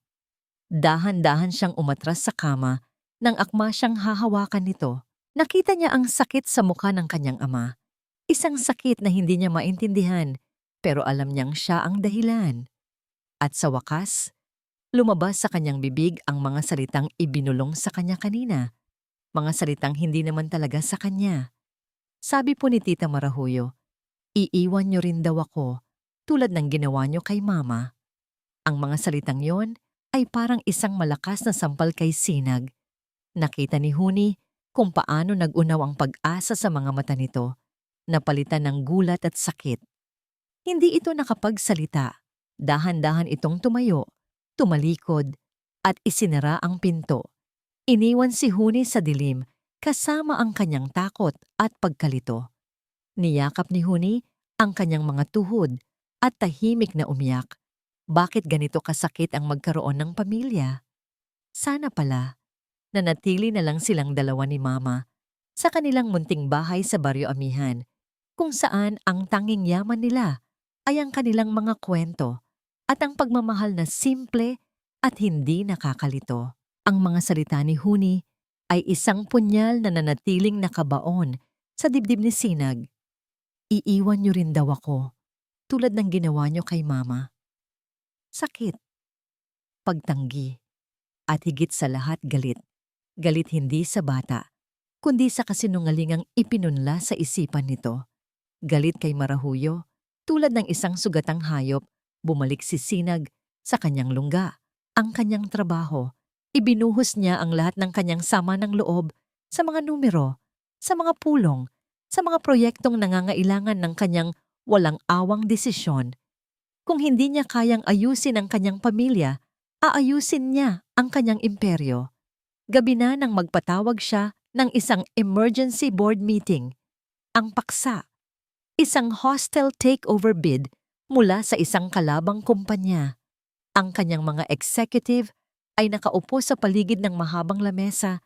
S1: Dahan-dahan siyang umatras sa kama nang akma siyang hahawakan nito. Nakita niya ang sakit sa mukha ng kanyang ama. Isang sakit na hindi niya maintindihan, pero alam niyang siya ang dahilan. At sa wakas, lumabas sa kanyang bibig ang mga salitang ibinulong sa kanya kanina. Mga salitang hindi naman talaga sa kanya. Sabi po ni Tita Marahuyo, iiwan niyo rin daw ako, tulad ng ginawa niyo kay Mama. Ang mga salitang yon ay parang isang malakas na sampal kay Sinag. Nakita ni Huni kung paano nag-unaw ang pag-asa sa mga mata nito, napalitan ng gulat at sakit. Hindi ito nakapagsalita. Dahan-dahan itong tumayo, tumalikod, at isinara ang pinto. Iniwan si Huni sa dilim kasama ang kanyang takot at pagkalito. Niyakap ni Huni ang kanyang mga tuhod at tahimik na umiyak. Bakit ganito kasakit ang magkaroon ng pamilya? Sana pala, nanatili na lang silang dalawa ni Mama sa kanilang munting bahay sa Baryo Amihan, kung saan ang tanging yaman nila ay ang kanilang mga kwento at ang pagmamahal na simple at hindi nakakalito. Ang mga salita ni Huni ay isang punyal na nanatiling nakabaon sa dibdib ni Sinag. Iiwan niyo rin daw ako, tulad ng ginawa niyo kay Mama. Sakit, pagtanggi, at higit sa lahat galit. Galit hindi sa bata, kundi sa kasinungalingang ipinunla sa isipan nito. Galit kay Marahuyo, tulad ng isang sugatang hayop, bumalik si Sinag sa kanyang lungga, ang kanyang trabaho. Ibinuhos niya ang lahat ng kanyang sama ng loob sa mga numero, sa mga pulong, sa mga proyektong nangangailangan ng kanyang walang awang desisyon. Kung hindi niya kayang ayusin ang kanyang pamilya, aayusin niya ang kanyang imperyo. Gabi na nang magpatawag siya ng isang emergency board meeting. Ang paksa, isang hostile takeover bid mula sa isang kalabang kumpanya. Ang kanyang mga executive ay nakaupo sa paligid ng mahabang lamesa,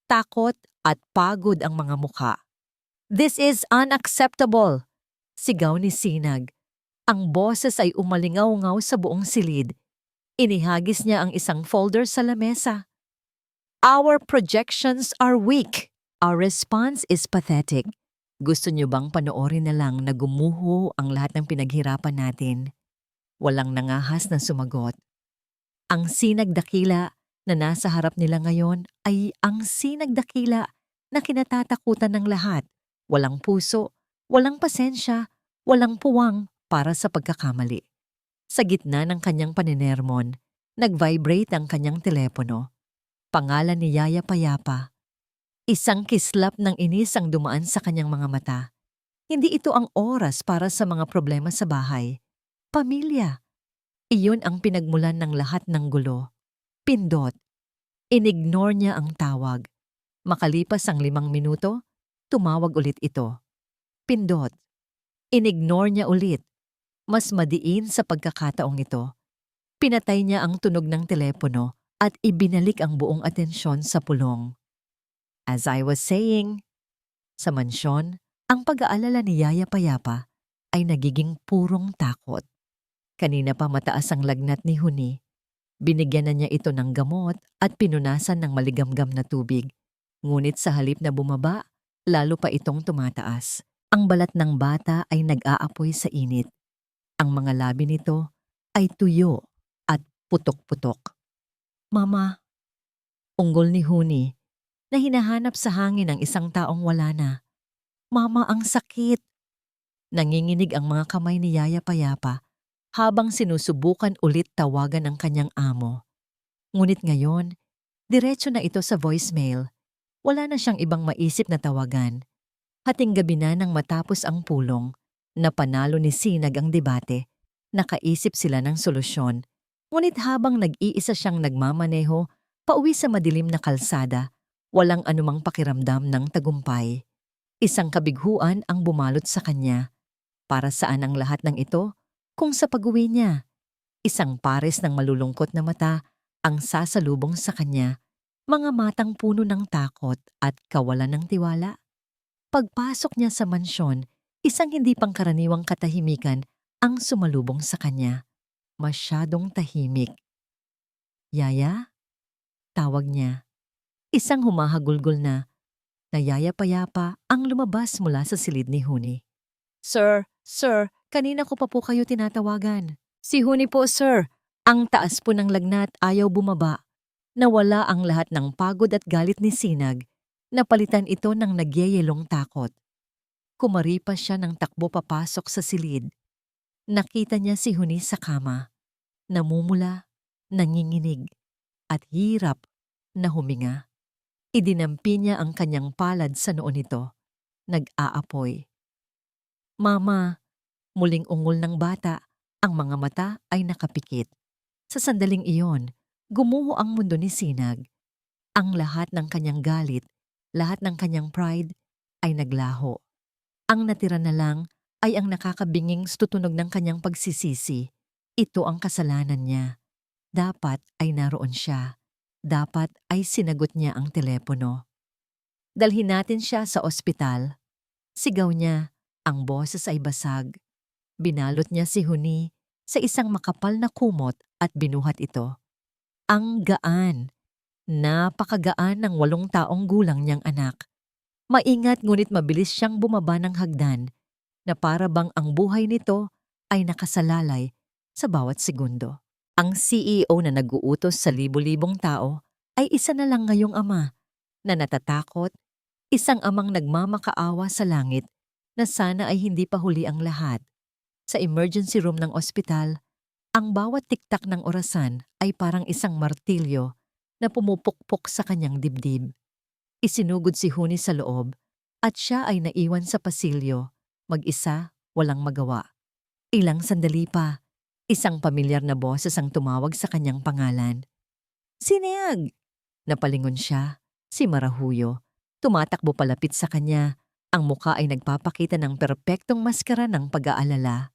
S1: takot at pagod ang mga mukha. This is unacceptable, sigaw ni Sinag. Ang boses ay umalingaw-ngaw sa buong silid. Inihagis niya ang isang folder sa lamesa. Our projections are weak. Our response is pathetic. Gusto niyo bang panoorin na lang na gumuho ang lahat ng pinaghirapan natin? Walang nangahas na sumagot. Ang sinag dakila na nasa harap nila ngayon ay ang sinag dakila na kinatatakutan ng lahat. Walang puso, walang pasensya, walang puwang para sa pagkakamali. Sa gitna ng kanyang paninermon, nag-vibrate ang kanyang telepono. Pangalan ni Yaya Payapa. Isang kislap ng inis ang dumaan sa kanyang mga mata. Hindi ito ang oras para sa mga problema sa bahay. Pamilya. Iyon ang pinagmulan ng lahat ng gulo. Pindot. Inignore niya ang tawag. Makalipas ang 5 minuto, tumawag ulit ito. Pindot. Inignore niya ulit. Mas madiin sa pagkakataong ito. Pinatay niya ang tunog ng telepono at ibinalik ang buong atensyon sa pulong. As I was saying, sa mansyon, ang pag-aalala ni Yaya Payapa ay nagiging purong takot. Kanina pa mataas ang lagnat ni Huni. Binigyan na niya ito ng gamot at pinunasan ng maligamgam na tubig. Ngunit sa halip na bumaba, lalo pa itong tumataas. Ang balat ng bata ay nag-aapoy sa init. Ang mga labi nito ay tuyo at putok-putok. Mama, unggol ni Huni na hinahanap sa hangin ng isang taong wala na. Mama, ang sakit! Nanginginig ang mga kamay ni Yaya Payapa habang sinusubukan ulit tawagan ang kanyang amo. Ngunit ngayon, diretso na ito sa voicemail. Wala na siyang ibang maisip na tawagan. Hating gabi na nang matapos ang pulong, napanalo ni Sinag ang debate. Nakaisip sila ng solusyon. Ngunit habang nag-iisa siyang nagmamaneho, pauwi sa madilim na kalsada, walang anumang pakiramdam ng tagumpay. Isang kabiguan ang bumalot sa kanya. Para saan ang lahat ng ito? Kung sa pag-uwi niya, isang pares ng malulungkot na mata ang sasalubong sa kanya, mga matang puno ng takot at kawalan ng tiwala. Pagpasok niya sa mansyon, isang hindi pangkaraniwang katahimikan ang sumalubong sa kanya. Masyadong tahimik. Yaya? Tawag niya. Isang humahagulgol na Yaya Payapa ang lumabas mula sa silid ni Huni. Sir, kanina ko pa po kayo tinatawagan. Si Huni po, sir. Ang taas po ng lagnat, ayaw bumaba. Nawala ang lahat ng pagod at galit ni Sinag. Napalitan ito ng nagyayelong takot. Kumaripas siya ng takbo papasok sa silid. Nakita niya si Huni sa kama. Namumula, nanginginig, at hirap na huminga. Idinampi niya ang kanyang palad sa noo nito. Nag-aapoy. Mama, muling ungol ng bata, ang mga mata ay nakapikit. Sa sandaling iyon, gumuho ang mundo ni Sinag. Ang lahat ng kanyang galit, lahat ng kanyang pride ay naglaho. Ang natira na lang ay ang nakakabinging tutunog ng kanyang pagsisisi. Ito ang kasalanan niya. Dapat ay naroon siya. Dapat ay sinagot niya ang telepono. Dalhin natin siya sa ospital. Sigaw niya, ang boses ay basag. Binalot niya si Huni sa isang makapal na kumot at binuhat ito. Ang gaan. Napakagaan ng 8 taong gulang niyang anak. Maingat ngunit mabilis siyang bumaba ng hagdan na para bang ang buhay nito ay nakasalalay sa bawat segundo. Ang CEO na nag-uutos sa libu-libong tao ay isa na lang ngayong ama na natatakot, isang amang nagmamakaawa sa langit na sana ay hindi pa huli ang lahat. Sa emergency room ng ospital, ang bawat tiktak ng orasan ay parang isang martilyo na pumupukpok sa kanyang dibdib. Isinugod si Huni sa loob at siya ay naiwan sa pasilyo, mag-isa, walang magawa. Ilang sandali pa, isang pamilyar na boses ang tumawag sa kanyang pangalan. Sinag! Napalingon siya, si Marahuyo. Tumatakbo palapit sa kanya. Ang muka ay nagpapakita ng perpektong maskara ng pag-aalala.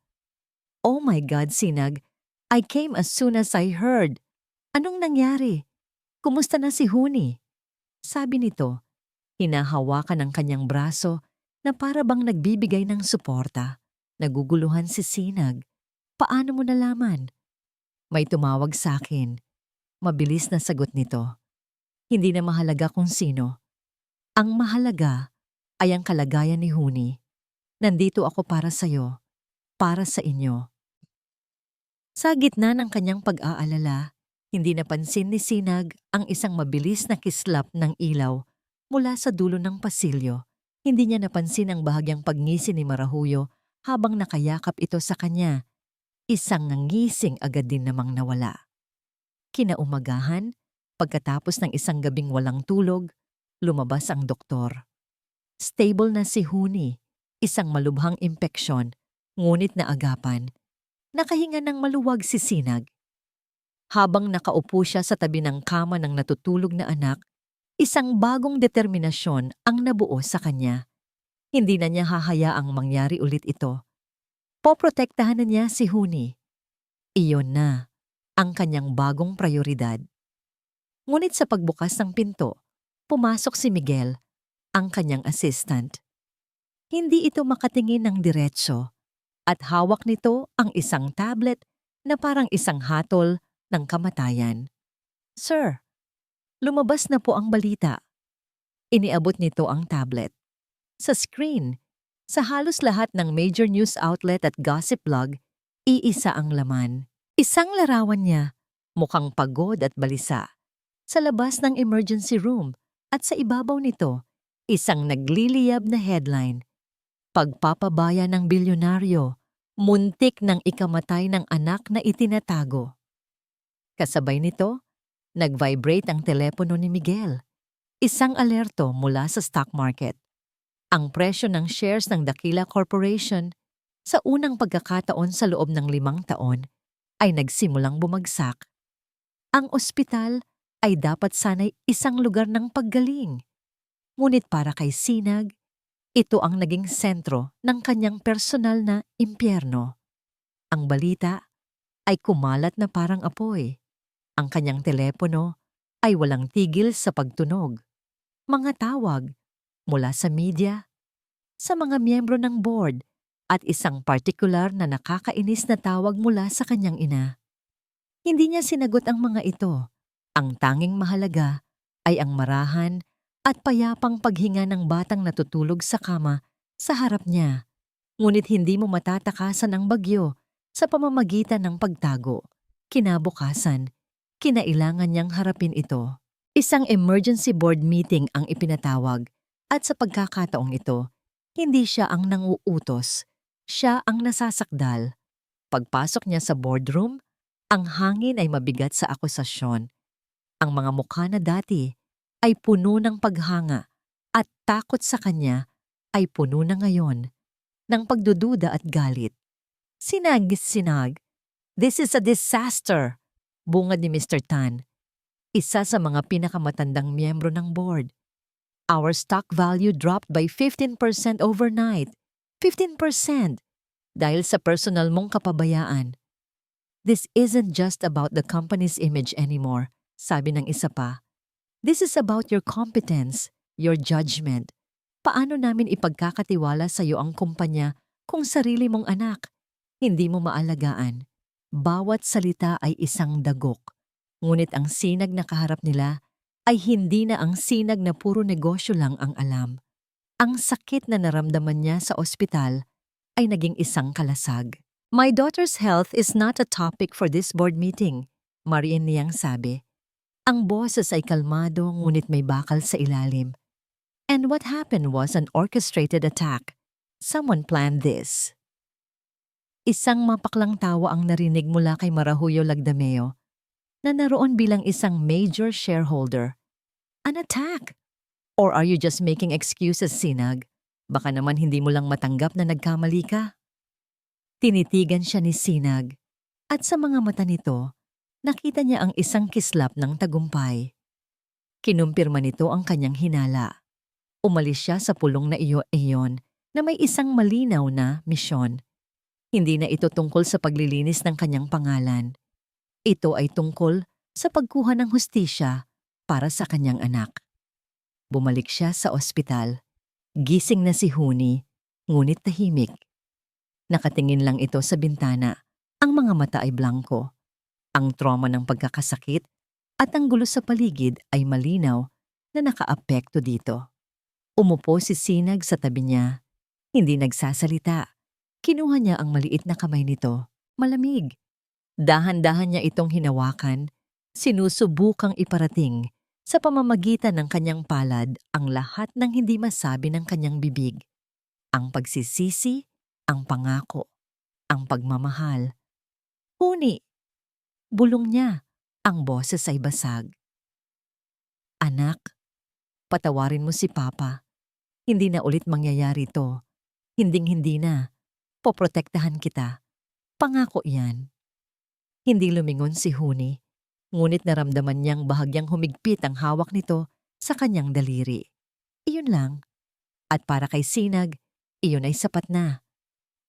S1: Oh my God, Sinag! I came as soon as I heard. Anong nangyari? Kumusta na si Huni? Sabi nito, hinahawakan ng kanyang braso na para bang nagbibigay ng suporta. Naguguluhan si Sinag. Paano mo nalaman? May tumawag sa akin. Mabilis na sagot nito. Hindi na mahalaga kung sino. Ang mahalaga ay ang kalagayan ni Huni. Nandito ako para sa'yo, para sa inyo. Sa gitna ng kanyang pag-aalala, hindi napansin ni Sinag ang isang mabilis na kislap ng ilaw mula sa dulo ng pasilyo. Hindi niya napansin ang bahagyang pagngisi ni Marahuyo habang nakayakap ito sa kanya. Isang ngising agad din namang nawala. Kinaumagahan, pagkatapos ng isang gabing walang tulog, lumabas ang doktor. Stable na si Huni, isang malubhang impeksyon, ngunit naagapan. Nakahinga ng maluwag si Sinag. Habang nakaupo siya sa tabi ng kama ng natutulog na anak, isang bagong determinasyon ang nabuo sa kanya. Hindi na niya hahayaang mangyari ulit ito. Poprotektahan na niya si Huni. Iyon na ang kanyang bagong prioridad. Ngunit sa pagbukas ng pinto, pumasok si Miguel, ang kanyang assistant. Hindi ito makatingin ng diretso at hawak nito ang isang tablet na parang isang hatol ng kamatayan. "Sir, lumabas na po ang balita." Iniabot nito ang tablet. Sa screen, sa halos lahat ng major news outlet at gossip blog, iisa ang laman. Isang larawan niya, mukhang pagod at balisa, sa labas ng emergency room at sa ibabaw nito, isang nagliliyab na headline. "Pagpapabaya ng bilyonaryo, muntik ng ikamatay ng anak na itinatago." Kasabay nito, nag-vibrate ang telepono ni Miguel. Isang alerto mula sa stock market. Ang presyo ng shares ng Dakila Corporation sa unang pagkakataon sa loob ng 5 taon ay nagsimulang bumagsak. Ang ospital ay dapat sana'y isang lugar ng paggaling. Ngunit para kay Sinag, ito ang naging sentro ng kanyang personal na impyerno. Ang balita ay kumalat na parang apoy. Ang kanyang telepono ay walang tigil sa pagtunog. Mga tawag mula sa media, sa mga miyembro ng board, at isang partikular na nakakainis na tawag mula sa kanyang ina. Hindi niya sinagot ang mga ito. Ang tanging mahalaga ay ang marahan at payapang paghinga ng batang natutulog sa kama sa harap niya. Ngunit hindi mo matatakasan ang bagyo sa pamamagitan ng pagtago. Kinabukasan, kinailangan niyang harapin ito. Isang emergency board meeting ang ipinatawag at sa pagkakataong ito, hindi siya ang nanguutos, siya ang nasasakdal. Pagpasok niya sa boardroom, ang hangin ay mabigat sa akusasyon. Ang mga mukha na dati ay puno ng paghanga at takot sa kanya ay puno na ngayon ng pagdududa at galit. "Sinag, Sinag, this is a disaster," bungad ni Mr. Tan, isa sa mga pinakamatandang miyembro ng board. "Our stock value dropped by 15% overnight. 15% dahil sa personal mong kapabayaan. This isn't just about the company's image anymore," sabi ng isa pa. "This is about your competence, your judgment. Paano namin ipagkakatiwala sa iyo ang kumpanya kung sarili mong anak? Hindi mo maalagaan." Bawat salita ay isang dagok. Ngunit ang sinag na kaharap nila ay hindi na ang sinag na puro negosyo lang ang alam. Ang sakit na naramdaman niya sa ospital ay naging isang kalasag. "My daughter's health is not a topic for this board meeting," mariin niyang sabi. Ang boses ay kalmado ngunit may bakal sa ilalim. "And what happened was an orchestrated attack. Someone planned this." Isang mapaklang tawa ang narinig mula kay Marahuyo Lagdameo na naroon bilang isang major shareholder. "An attack? Or are you just making excuses, Sinag? Baka naman hindi mo lang matanggap na nagkamali ka." Tinitigan siya ni Sinag at sa mga mata nito, nakita niya ang isang kislap ng tagumpay. Kinumpirma nito ang kanyang hinala. Umalis siya sa pulong na iyon na may isang malinaw na misyon. Hindi na ito tungkol sa paglilinis ng kanyang pangalan. Ito ay tungkol sa pagkuha ng hustisya para sa kanyang anak. Bumalik siya sa ospital. Gising na si Huni, ngunit tahimik. Nakatingin lang ito sa bintana. Ang mga mata ay blanko. Ang trauma ng pagkakasakit at ang gulo sa paligid ay malinaw na nakaapekto dito. Umupo si Sinag sa tabi niya. Hindi nagsasalita. Kinuha niya ang maliit na kamay nito. Malamig. Dahan-dahan niya itong hinawakan. Sinusubukang iparating Sa pamamagitan ng kanyang palad ang lahat ng hindi masabi ng kanyang bibig. Ang pagsisisi, ang pangako, ang pagmamahal. Huni, bulong niya, ang boses ay basag. Anak, patawarin mo si Papa. Hindi na ulit mangyayari to. Hinding-hindi na. Poprotektahan kita. Pangako yan. Hindi lumingon si Huni, ngunit naramdaman niyang bahagyang humigpit ang hawak nito sa kanyang daliri. Iyon lang. At para kay Sinag, iyon ay sapat na.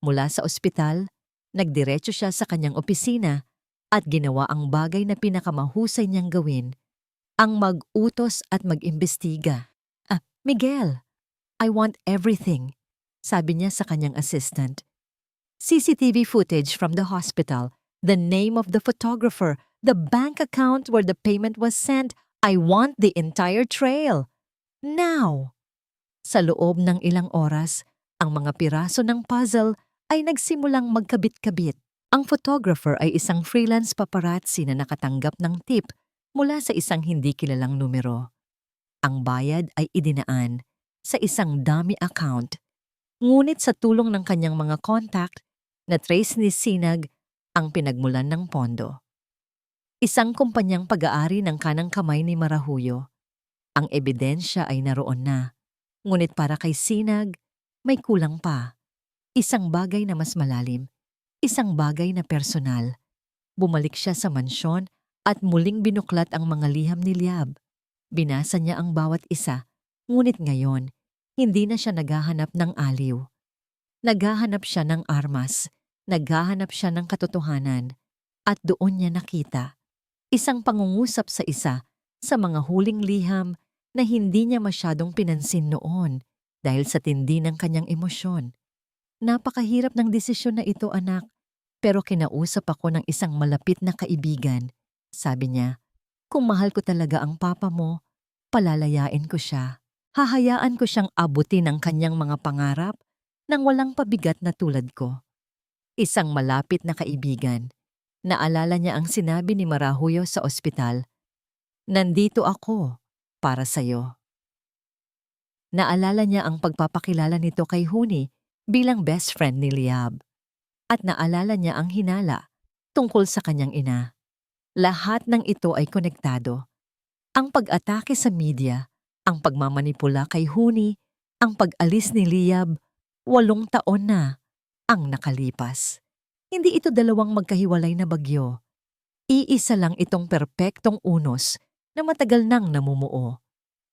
S1: Mula sa ospital, nagdiretso siya sa kanyang opisina at ginawa ang bagay na pinakamahusay niyang gawin, ang mag-utos at mag-imbestiga. Miguel, I want everything, sabi niya sa kanyang assistant. CCTV footage from the hospital, the name of the photographer, the bank account where the payment was sent. I want the entire trail. Now! Sa loob ng ilang oras, ang mga piraso ng puzzle ay nagsimulang magkabit-kabit. Ang photographer ay isang freelance paparazzi na nakatanggap ng tip mula sa isang hindi kilalang numero. Ang bayad ay idinaan sa isang dummy account. Ngunit sa tulong ng kanyang mga contact, na-trace ni Sinag ang pinagmulan ng pondo. Isang kumpanyang pag-aari ng kanang kamay ni Marahuyo. Ang ebidensya ay naroon na. Ngunit para kay Sinag, may kulang pa. Isang bagay na mas malalim. Isang bagay na personal. Bumalik siya sa mansyon at muling binuklat ang mga liham ni Liab. Binasa niya ang bawat isa, ngunit ngayon, hindi na siya naghahanap ng aliw. Naghahanap siya ng armas, naghahanap siya ng katotohanan, at doon niya nakita isang pangungusap sa isa sa mga huling liham na hindi niya masyadong pinansin noon dahil sa tindi ng kanyang emosyon. Napakahirap ng desisyon na ito, anak, pero kinausap ako ng isang malapit na kaibigan. Sabi niya, kung mahal ko talaga ang papa mo, palalayain ko siya. Hahayaan ko siyang abutin ang kanyang mga pangarap nang walang pabigat na tulad ko. Isang malapit na kaibigan. Naalala niya ang sinabi ni Marahuyo sa ospital, "Nandito ako para sa'yo." Naalala niya ang pagpapakilala nito kay Huni bilang best friend ni Liab. At naalala niya ang hinala tungkol sa kanyang ina. Lahat ng ito ay konektado. Ang pag-atake sa media, ang pagmamanipula kay Huni, ang pag-alis ni Liab, 8 taon na ang nakalipas. Hindi ito dalawang magkahiwalay na bagyo. Iisa lang itong perpektong unos na matagal nang namumuo.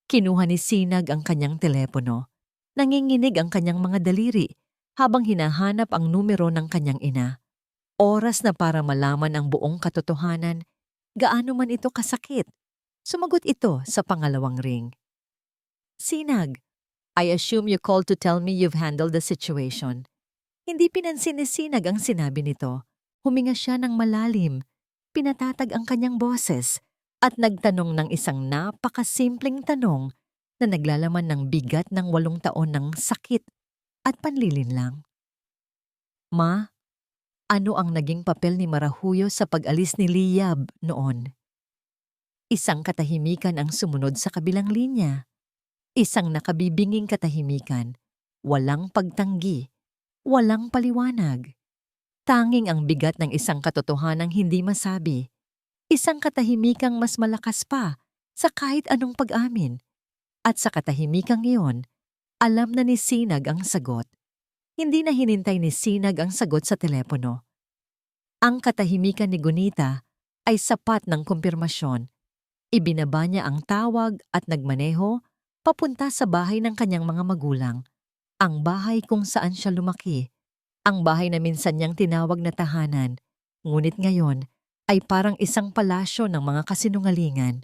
S1: Kinuha ni Sinag ang kanyang telepono. Nanginginig ang kanyang mga daliri habang hinahanap ang numero ng kanyang ina. Oras na para malaman ang buong katotohanan, gaano man ito kasakit. Sumagot ito sa pangalawang ring. Sinag, I assume you called to tell me you've handled the situation. Hindi pinansin ni Sinag ang sinabi nito. Huminga siya ng malalim, pinatatag ang kanyang boses, at nagtanong ng isang napakasimpleng tanong na naglalaman ng bigat ng 8 taon ng sakit at panlilinlang. Ma, ano ang naging papel ni Marahuyo sa pag-alis ni Liab noon? Isang katahimikan ang sumunod sa kabilang linya. Isang nakabibinging katahimikan, walang pagtanggi, walang paliwanag. Tanging ang bigat ng isang katotohanang hindi masabi. Isang katahimikang mas malakas pa sa kahit anong pag-amin. At sa katahimikang iyon, alam na ni Sinag ang sagot. Hindi na hinintay ni Sinag ang sagot sa telepono. Ang katahimikan ni Gunita ay sapat ng kumpirmasyon. Ibinaba niya ang tawag at nagmaneho papunta sa bahay ng kanyang mga magulang. Ang bahay kung saan siya lumaki. Ang bahay na minsan niyang tinawag na tahanan, ngunit ngayon ay parang isang palasyo ng mga kasinungalingan.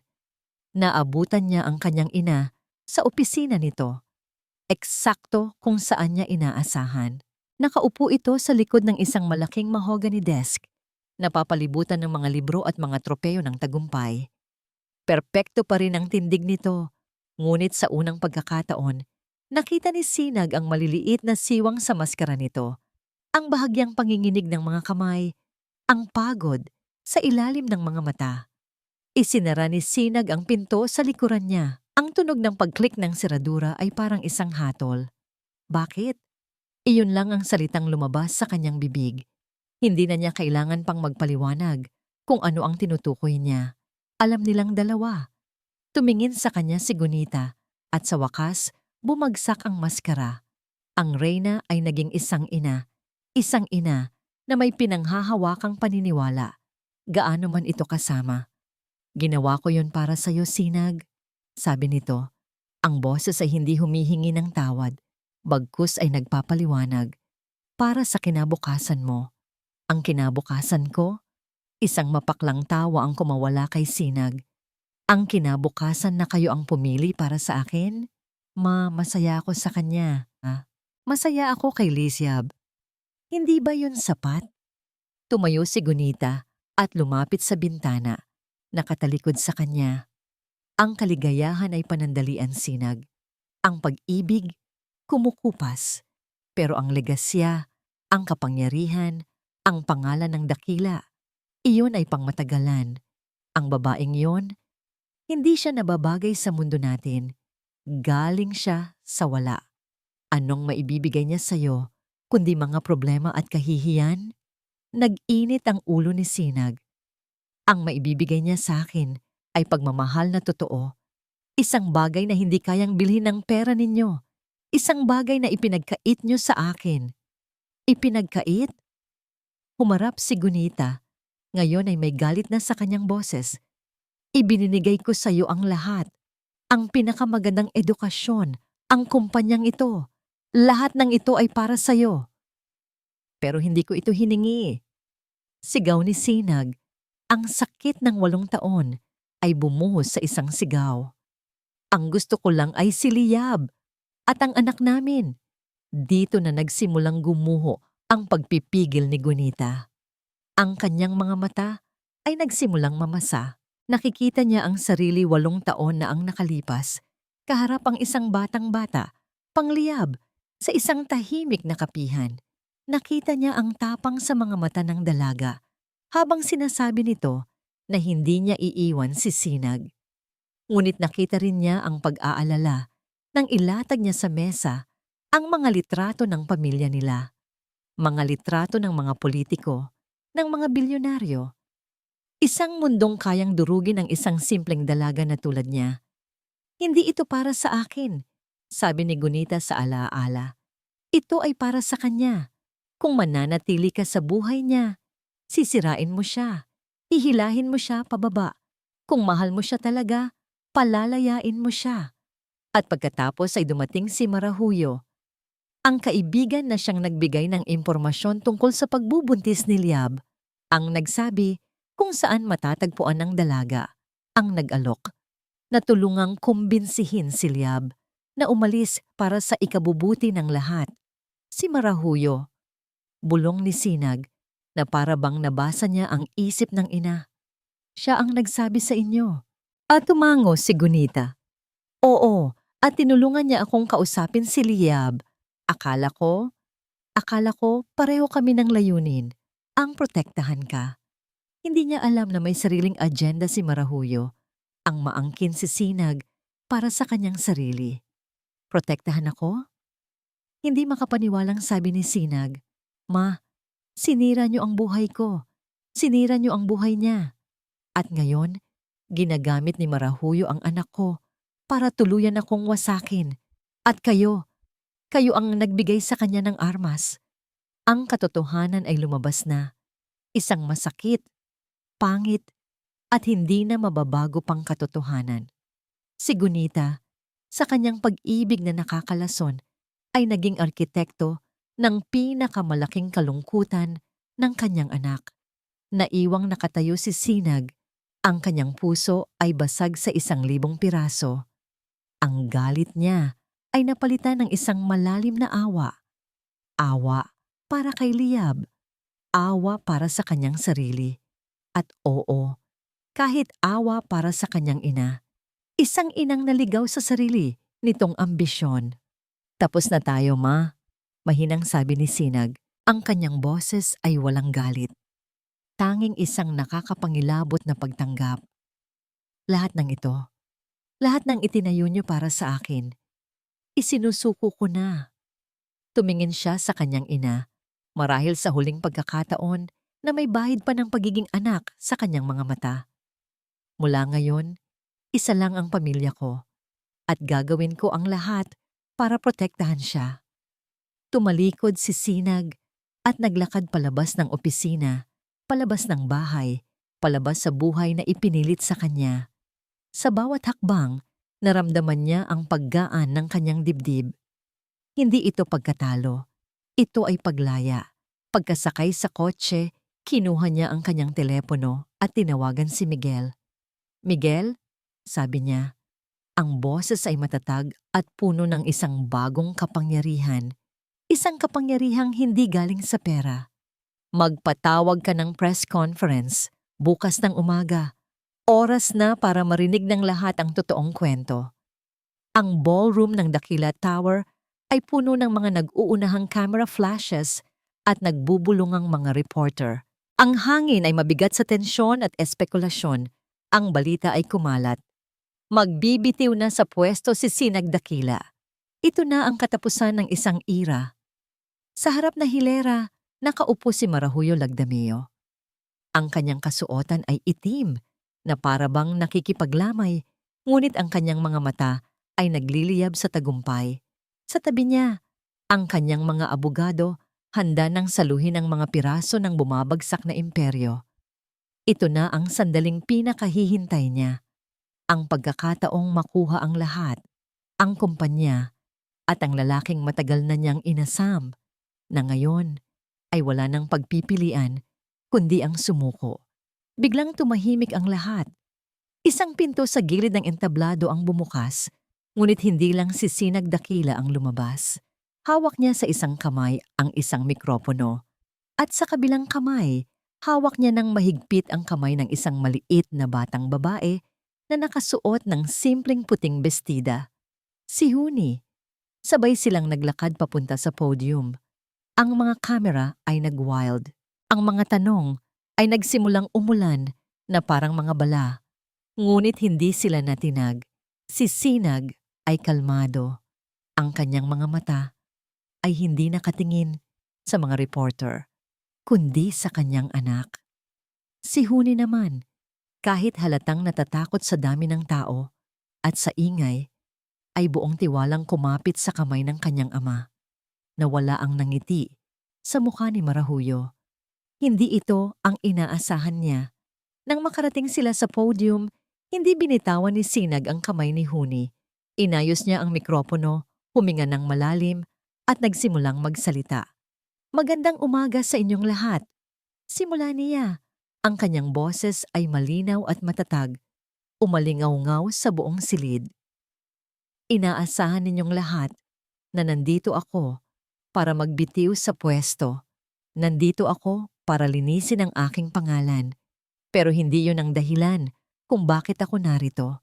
S1: Naabutan niya ang kanyang ina sa opisina nito. Eksakto kung saan niya inaasahan. Nakaupo ito sa likod ng isang malaking mahogany desk, napapalibutan ng mga libro at mga tropeyo ng tagumpay. Perpekto pa rin ang tindig nito, ngunit sa unang pagkakataon, nakita ni Sinag ang maliliit na siwang sa maskara nito, ang bahagyang panginginig ng mga kamay, ang pagod sa ilalim ng mga mata. Isinara ni Sinag ang pinto sa likuran niya. Ang tunog ng pag-click ng seradura ay parang isang hatol. Bakit? Iyon lang ang salitang lumabas sa kanyang bibig. Hindi na niya kailangan pang magpaliwanag kung ano ang tinutukoy niya. Alam nilang dalawa. Tumingin sa kanya si Gunita at sa wakas, bumagsak ang maskara. Ang reyna ay naging isang ina na may pinanghahawakang paniniwala. Gaano man ito kasama. Ginawa ko yon para sa'yo, Sinag. Sabi nito, ang boses ay hindi humihingi ng tawad, bagkus ay nagpapaliwanag. Para sa kinabukasan mo. Ang kinabukasan ko, isang mapaklang tawa ang kumawala kay Sinag. Ang kinabukasan na kayo ang pumili para sa akin? Masaya ako sa kanya. Masaya ako kay Lisyab. Hindi ba yun sapat? Tumayo si Gunita at lumapit sa bintana. Nakatalikod sa kanya. Ang kaligayahan ay panandalian, Sinag. Ang pag-ibig, kumukupas. Pero ang legasya, ang kapangyarihan, ang pangalan ng dakila, iyon ay pangmatagalan. Ang babaeng yon, hindi siya nababagay sa mundo natin. Galing siya sa wala. Anong maibibigay niya sa'yo, kundi mga problema at kahihiyan? Nag-init ang ulo ni Sinag. Ang maibibigay niya sa akin ay pagmamahal na totoo. Isang bagay na hindi kayang bilhin ng pera ninyo. Isang bagay na ipinagkait niyo sa akin. Ipinagkait? Humarap si Gunita. Ngayon ay may galit na sa kanyang boses. Ibininigay ko sa iyo ang lahat. Ang pinakamagandang edukasyon, ang kumpanyang ito. Lahat ng ito ay para sa iyo. Pero hindi ko ito hiningi. Sigaw ni Sinag. Ang sakit ng 8 taon ay bumuhos sa isang sigaw. Ang gusto ko lang ay si Liab at ang anak namin. Dito na nagsimulang gumuho ang pagpipigil ni Gunita. Ang kanyang mga mata ay nagsimulang mamasa. Nakikita niya ang sarili 8 taon na ang nakalipas. Kaharap ang isang batang-bata, pangliyab, sa isang tahimik na kapihan. Nakita niya ang tapang sa mga mata ng dalaga. Habang sinasabi nito na hindi niya iiwan si Sinag. Ngunit nakita rin niya ang pag-aalala nang ilatag niya sa mesa ang mga litrato ng pamilya nila. Mga litrato ng mga politiko, ng mga bilyonaryo. Isang mundong kayang durugin ang isang simpleng dalaga na tulad niya. Hindi ito para sa akin, sabi ni Gunita sa alaala. Ito ay para sa kanya. Kung mananatili ka sa buhay niya, sisirain mo siya. Hihilahin mo siya pababa. Kung mahal mo siya talaga, palalayain mo siya. At pagkatapos ay dumating si Marahuyo, ang kaibigan na siyang nagbigay ng impormasyon tungkol sa pagbubuntis ni Liab, ang nagsabi kung saan matatagpuan ng dalaga, ang nag-alok, na tulungang kumbinsihin si Liab na umalis para sa ikabubuti ng lahat. Si Marahuyo, bulong ni Sinag, na para bang nabasa niya ang isip ng ina. Siya ang nagsabi sa inyo. At tumango si Gunita. Oo, at tinulungan niya akong kausapin si Liab. Akala ko pareho kami ng layunin. Ang protektahan ka. Hindi niya alam na may sariling agenda si Marahuyo. Ang maangkin si Sinag para sa kanyang sarili. Protektahan ako? Hindi makapaniwalang sabi ni Sinag. Ma, sinira niyo ang buhay ko. Sinira niyo ang buhay niya. At ngayon, ginagamit ni Marahuyo ang anak ko para tuluyan akong wasakin. At kayo ang nagbigay sa kanya ng armas. Ang katotohanan ay lumabas na. Isang masakit, pangit, at hindi na mababago pang katotohanan. Si Gunita, sa kanyang pag-ibig na nakakalason, ay naging arkitekto ng pinakamalaking kalungkutan ng kanyang anak. Naiwang nakatayo si Sinag, ang kanyang puso ay basag sa 1,000 piraso. Ang galit niya ay napalitan ng isang malalim na awa. Awa para kay Liab, awa para sa kanyang sarili. At oo, kahit awa para sa kanyang ina. Isang inang naligaw sa sarili nitong ambisyon. Tapos na tayo, Ma. Mahinang sabi ni Sinag, ang kanyang boses ay walang galit. Tanging isang nakakapangilabot na pagtanggap. Lahat ng ito, lahat ng itinayo niyo para sa akin, isinusuko ko na. Tumingin siya sa kanyang ina, marahil sa huling pagkakataon na may bahid pa ng pagiging anak sa kanyang mga mata. Mula ngayon, isa lang ang pamilya ko at gagawin ko ang lahat para protektahan siya. Tumalikod si Sinag at naglakad palabas ng opisina, palabas ng bahay, palabas sa buhay na ipinilit sa kanya. Sa bawat hakbang, naramdaman niya ang paggaan ng kanyang dibdib. Hindi ito pagkatalo, ito ay paglaya. Pagkasakay sa kotse, kinuha niya ang kanyang telepono at tinawagan si Miguel. Miguel, sabi niya, ang boses ay matatag at puno ng isang bagong kapangyarihan. Isang kapangyarihang hindi galing sa pera. Magpatawag ka ng press conference bukas ng umaga. Oras na para marinig ng lahat ang totoong kwento. Ang ballroom ng Dakila Tower ay puno ng mga nag-uunahang camera flashes at nagbubulungang mga reporter. Ang hangin ay mabigat sa tensyon at espekulasyon. Ang balita ay kumalat. Magbibitiw na sa pwesto si Sinag Dakila. Ito na ang katapusan ng isang era. Sa harap na hilera, nakaupo si Marahuyo Lagdameo. Ang kanyang kasuotan ay itim na parabang nakikipaglamay, ngunit ang kanyang mga mata ay nagliliyab sa tagumpay. Sa tabi niya, ang kanyang mga abogado handa nang saluhin ang mga piraso ng bumabagsak na imperyo. Ito na ang sandaling pinakahihintay niya. Ang pagkakataong makuha ang lahat, ang kumpanya, at ang lalaking matagal na niyang inasam, na ngayon ay wala nang pagpipilian kundi ang sumuko. Biglang tumahimik ang lahat. Isang pinto sa gilid ng entablado ang bumukas, ngunit hindi lang si Sinag Dakila ang lumabas. Hawak niya sa isang kamay ang isang mikropono, at sa kabilang kamay, hawak niya ng mahigpit ang kamay ng isang maliit na batang babae na nakasuot ng simpleng puting bestida. Si Huni. Sabay silang naglakad papunta sa podium. Ang mga kamera ay nag-wild. Ang mga tanong ay nagsimulang umulan na parang mga bala. Ngunit hindi sila natinag. Si Sinag ay kalmado. Ang kanyang mga mata ay hindi nakatingin sa mga reporter, kundi sa kanyang anak. Si Huni naman, kahit halatang natatakot sa dami ng tao at sa ingay, ay buong tiwalang kumapit sa kamay ng kanyang ama. Nawala ang nangiti sa mukha ni Marahuyo. Hindi ito ang inaasahan niya. Nang makarating sila sa podium, hindi binitawan ni Sinag ang kamay ni Huni. Inayos niya ang mikropono, huminga ng malalim, at nagsimulang magsalita. Magandang umaga sa inyong lahat. Simula niya. Ang kanyang boses ay malinaw at matatag, umalingaw-ngaw sa buong silid. Inaasahan ninyong lahat na nandito ako para magbitiw sa pwesto. Nandito ako para linisin ang aking pangalan. Pero hindi yun ang dahilan kung bakit ako narito.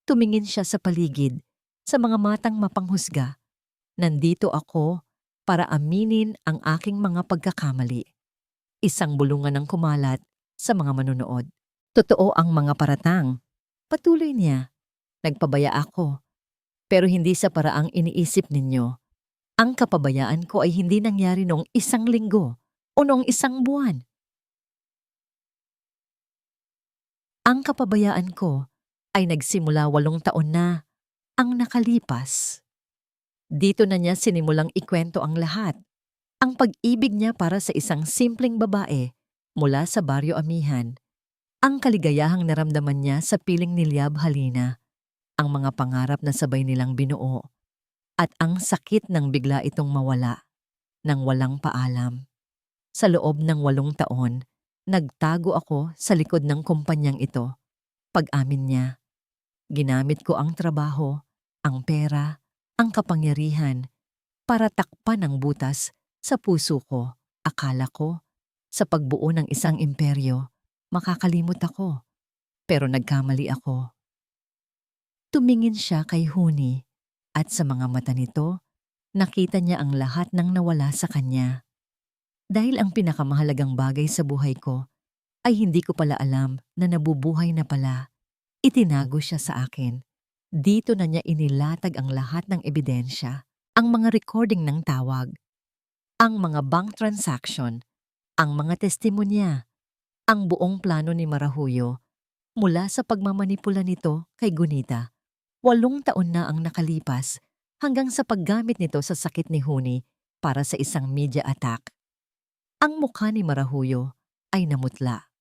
S1: Tumingin siya sa paligid, sa mga matang mapanghusga. Nandito ako para aminin ang aking mga pagkakamali. Isang bulungan ng kumalat sa mga manunood. Totoo ang mga paratang. Patuloy niya. Nagpabaya ako. Pero hindi sa paraang iniisip ninyo. Ang kapabayaan ko ay hindi nangyari noong isang linggo o noong isang buwan. Ang kapabayaan ko ay nagsimula 8 taon na ang nakalipas. Dito na niya sinimulang ikwento ang lahat. Ang pag-ibig niya para sa isang simpleng babae mula sa Baryo Amihan. Ang kaligayahang naramdaman niya sa piling ni Liab Halina. Ang mga pangarap na sabay nilang binuo. At ang sakit ng bigla itong mawala nang walang paalam. Sa loob ng 8 taon, nagtago ako sa likod ng kumpanyang ito. Pag-amin niya, ginamit ko ang trabaho, ang pera, ang kapangyarihan para takpan ang butas sa puso ko. Akala ko, sa pagbuo ng isang imperyo, makakalimot ako. Pero nagkamali ako. Tumingin siya kay Huni at sa mga mata nito, nakita niya ang lahat ng nawala sa kanya. Dahil ang pinakamahalagang bagay sa buhay ko ay hindi ko pala alam na nabubuhay na pala. Itinago siya sa akin. Dito na niya inilatag ang lahat ng ebidensya, ang mga recording ng tawag, ang mga bank transaction, ang mga testimonya, ang buong plano ni Marahuyo mula sa pagmamanipula nito kay Gunita. 8 taon na ang nakalipas hanggang sa paggamit nito sa sakit ni Huni para sa isang media attack. Ang mukha ni Marahuyo ay namutla.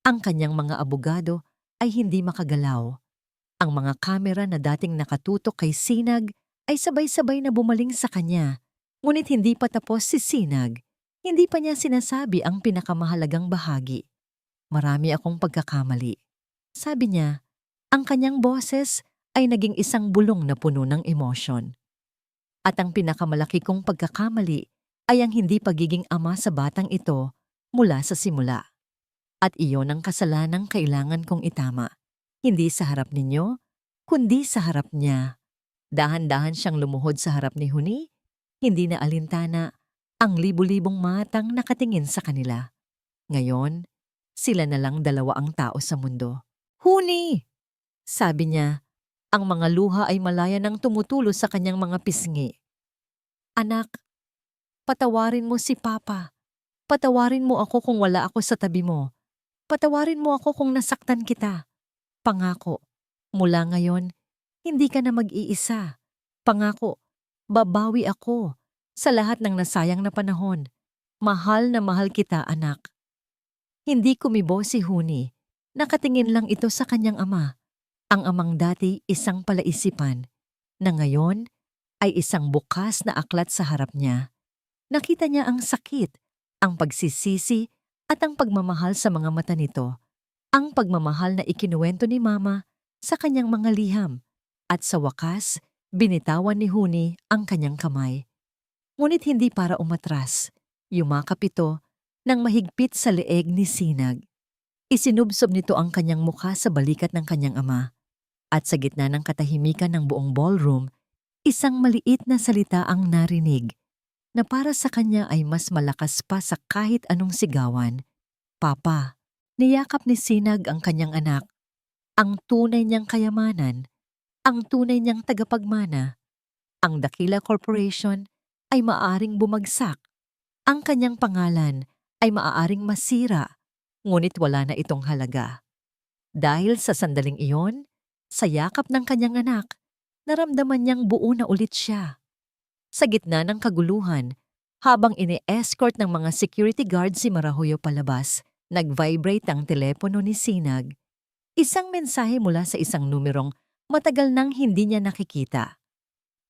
S1: Ang kanyang mga abogado ay hindi makagalaw. Ang mga kamera na dating nakatutok kay Sinag ay sabay-sabay na bumaling sa kanya. Ngunit hindi pa tapos si Sinag. Hindi pa niya sinasabi ang pinakamahalagang bahagi. Marami akong pagkakamali. Sabi niya, ang kanyang boses ay naging isang bulong na puno ng emosyon. At ang pinakamalaki kong pagkakamali ay ang hindi pagiging ama sa batang ito mula sa simula. At iyon ang kasalanang kailangan kong itama. Hindi sa harap ninyo, kundi sa harap niya. Dahan-dahan siyang lumuhod sa harap ni Huni, hindi na alintana ang libu-libong matang nakatingin sa kanila. Ngayon, sila na lang 2 ang tao sa mundo. Huni! Sabi niya, ang mga luha ay malaya nang tumutulo sa kanyang mga pisngi. Anak, patawarin mo si Papa. Patawarin mo ako kung wala ako sa tabi mo. Patawarin mo ako kung nasaktan kita. Pangako, mula ngayon, hindi ka na mag-iisa. Pangako, babawi ako sa lahat ng nasayang na panahon. Mahal na mahal kita, anak. Hindi kumibo si Huni. Nakatingin lang ito sa kanyang ama. Ang amang dati isang palaisipan, na ngayon ay isang bukas na aklat sa harap niya. Nakita niya ang sakit, ang pagsisisi at ang pagmamahal sa mga mata nito. Ang pagmamahal na ikinuwento ni Mama sa kanyang mga liham. At sa wakas, binitawan ni Huni ang kanyang kamay. Ngunit hindi para umatras. Yumakap ito nang mahigpit sa leeg ni Sinag. Isinubsob nito ang kanyang mukha sa balikat ng kanyang ama. At sa gitna ng katahimikan ng buong ballroom, isang maliit na salita ang narinig na para sa kanya ay mas malakas pa sa kahit anong sigawan. Papa, niyakap ni Sinag ang kanyang anak. Ang tunay niyang kayamanan, ang tunay niyang tagapagmana, ang Dakila Corporation ay maaaring bumagsak. Ang kanyang pangalan ay maaaring masira, ngunit wala na itong halaga. Dahil sa sandaling iyon, sa yakap ng kanyang anak, naramdaman niyang buo na ulit siya. Sa gitna ng kaguluhan, habang ini-escort ng mga security guard si Marahuyo palabas, nag-vibrate ang telepono ni Sinag. Isang mensahe mula sa isang numerong matagal nang hindi niya nakikita.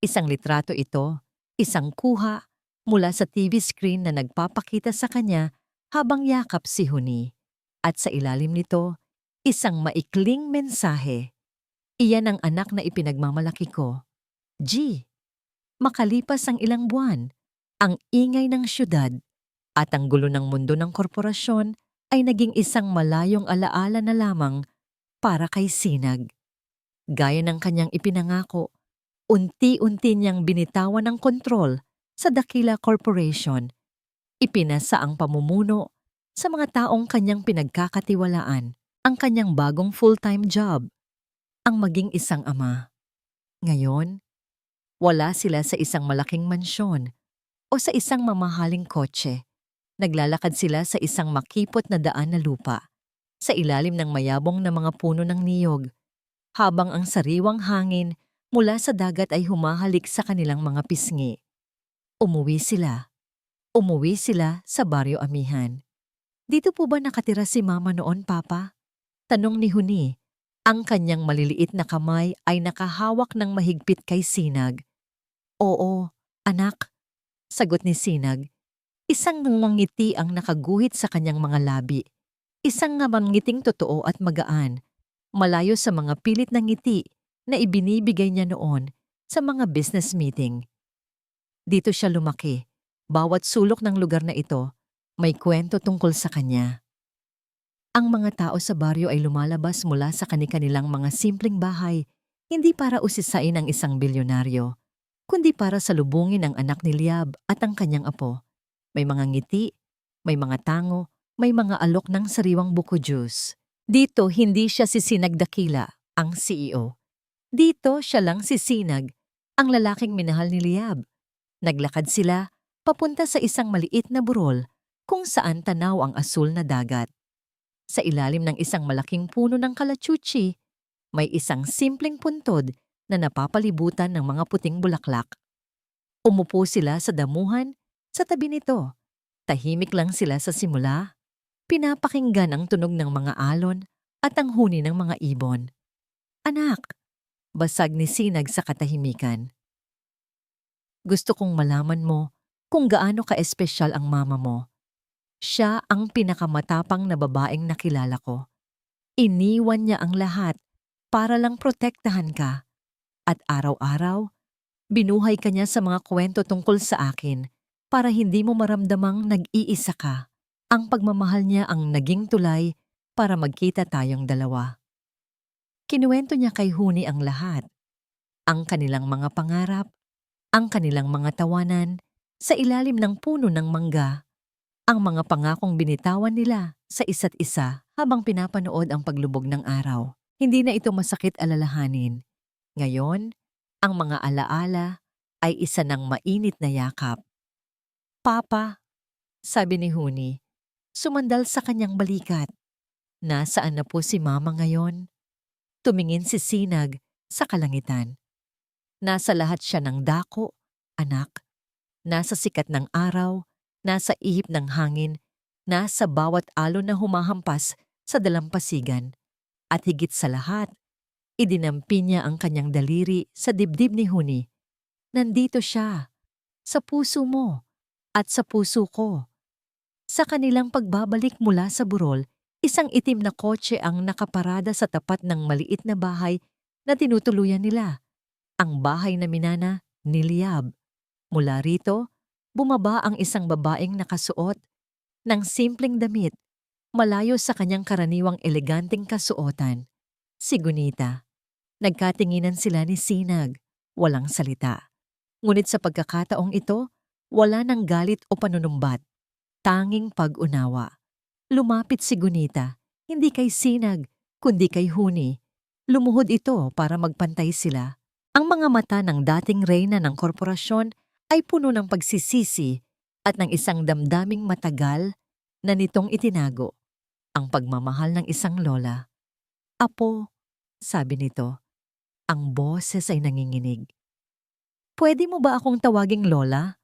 S1: Isang litrato ito, isang kuha mula sa TV screen na nagpapakita sa kanya habang yakap si Huni. At sa ilalim nito, isang maikling mensahe. Iyan ang anak na ipinagmamalaki ko. G. Makalipas ang ilang buwan, ang ingay ng syudad at ang gulo ng mundo ng korporasyon ay naging isang malayong alaala na lamang para kay Sinag. Gaya ng kanyang ipinangako, unti-unti niyang binitawan ang kontrol sa Dakila Corporation. Ipinasa ang pamumuno sa mga taong kanyang pinagkakatiwalaan, ang kanyang bagong full-time job, ang maging isang ama. Ngayon, wala sila sa isang malaking mansyon o sa isang mamahaling kotse. Naglalakad sila sa isang makipot na daan na lupa, sa ilalim ng mayabong na mga puno ng niyog, habang ang sariwang hangin mula sa dagat ay humahalik sa kanilang mga pisngi. Umuwi sila. Umuwi sila sa Baryo Amihan. Dito po ba nakatira si Mama noon, Papa? Tanong ni Huni. Ang kanyang maliliit na kamay ay nakahawak ng mahigpit kay Sinag. Oo, anak, sagot ni Sinag. Isang ngiti ang nakaguhit sa kanyang mga labi. Isang ngiting totoo at magaan, malayo sa mga pilit na ngiti na ibinibigay niya noon sa mga business meeting. Dito siya lumaki. Bawat sulok ng lugar na ito, may kwento tungkol sa kanya. Ang mga tao sa baryo ay lumalabas mula sa kani-kanilang mga simpleng bahay, hindi para usisain ang isang bilyonaryo, kundi para salubungin ang anak ni Liab at ang kanyang apo. May mga ngiti, may mga tango, may mga alok ng sariwang buko juice. Dito hindi siya si Sinag Dakila, ang CEO. Dito siya lang si Sinag, ang lalaking minahal ni Liab. Naglakad sila papunta sa isang maliit na burol kung saan tanaw ang asul na dagat. Sa ilalim ng isang malaking puno ng kalachuchi, may isang simpleng puntod na napapalibutan ng mga puting bulaklak. Umupo sila sa damuhan sa tabi nito. Tahimik lang sila sa simula. Pinapakinggan ang tunog ng mga alon at ang huni ng mga ibon. Anak, basag ni Sinag sa katahimikan. Gusto kong malaman mo kung gaano ka-espesyal ang mama mo. Siya ang pinakamatapang na babaeng nakilala ko. Iniwan niya ang lahat para lang protektahan ka. At araw-araw, binuhay ka niya sa mga kwento tungkol sa akin para hindi mo maramdamang nag-iisa ka. Ang pagmamahal niya ang naging tulay para magkita tayong dalawa. Kinuwento niya kay Huni ang lahat. Ang kanilang mga pangarap, ang kanilang mga tawanan sa ilalim ng puno ng mangga, ang mga pangakong binitawan nila sa isa't isa habang pinapanood ang paglubog ng araw. Hindi na ito masakit alalahanin. Ngayon, ang mga alaala ay isa ng mainit na yakap. Papa, sabi ni Huni, sumandal sa kanyang balikat. Nasaan na po si Mama ngayon? Tumingin si Sinag sa kalangitan. Nasa lahat siya ng dako, anak. Nasa sikat ng araw, nasa ihip ng hangin, nasa bawat alon na humahampas sa dalampasigan. At higit sa lahat, idinampi niya ang kanyang daliri sa dibdib ni Huni. Nandito siya, sa puso mo at sa puso ko. Sa kanilang pagbabalik mula sa burol, isang itim na kotse ang nakaparada sa tapat ng maliit na bahay na tinutuluyan nila. Ang bahay na minana ni Liab. Mula rito, bumaba ang isang babaeng nakasuot ng simpleng damit, malayo sa kanyang karaniwang eleganteng kasuotan. Si Gunita. Nagkatinginan sila ni Sinag, walang salita. Ngunit sa pagkakataong ito, wala nang galit o panunumbat. Tanging pag-unawa. Lumapit si Gunita, hindi kay Sinag, kundi kay Huni. Lumuhod ito para magpantay sila. Ang mga mata ng dating reyna ng korporasyon ay puno ng pagsisisi at ng isang damdaming matagal na nitong itinago. Ang pagmamahal ng isang lola. Apo, sabi nito, ang boses ay nanginginig. Pwede mo ba akong tawaging lola?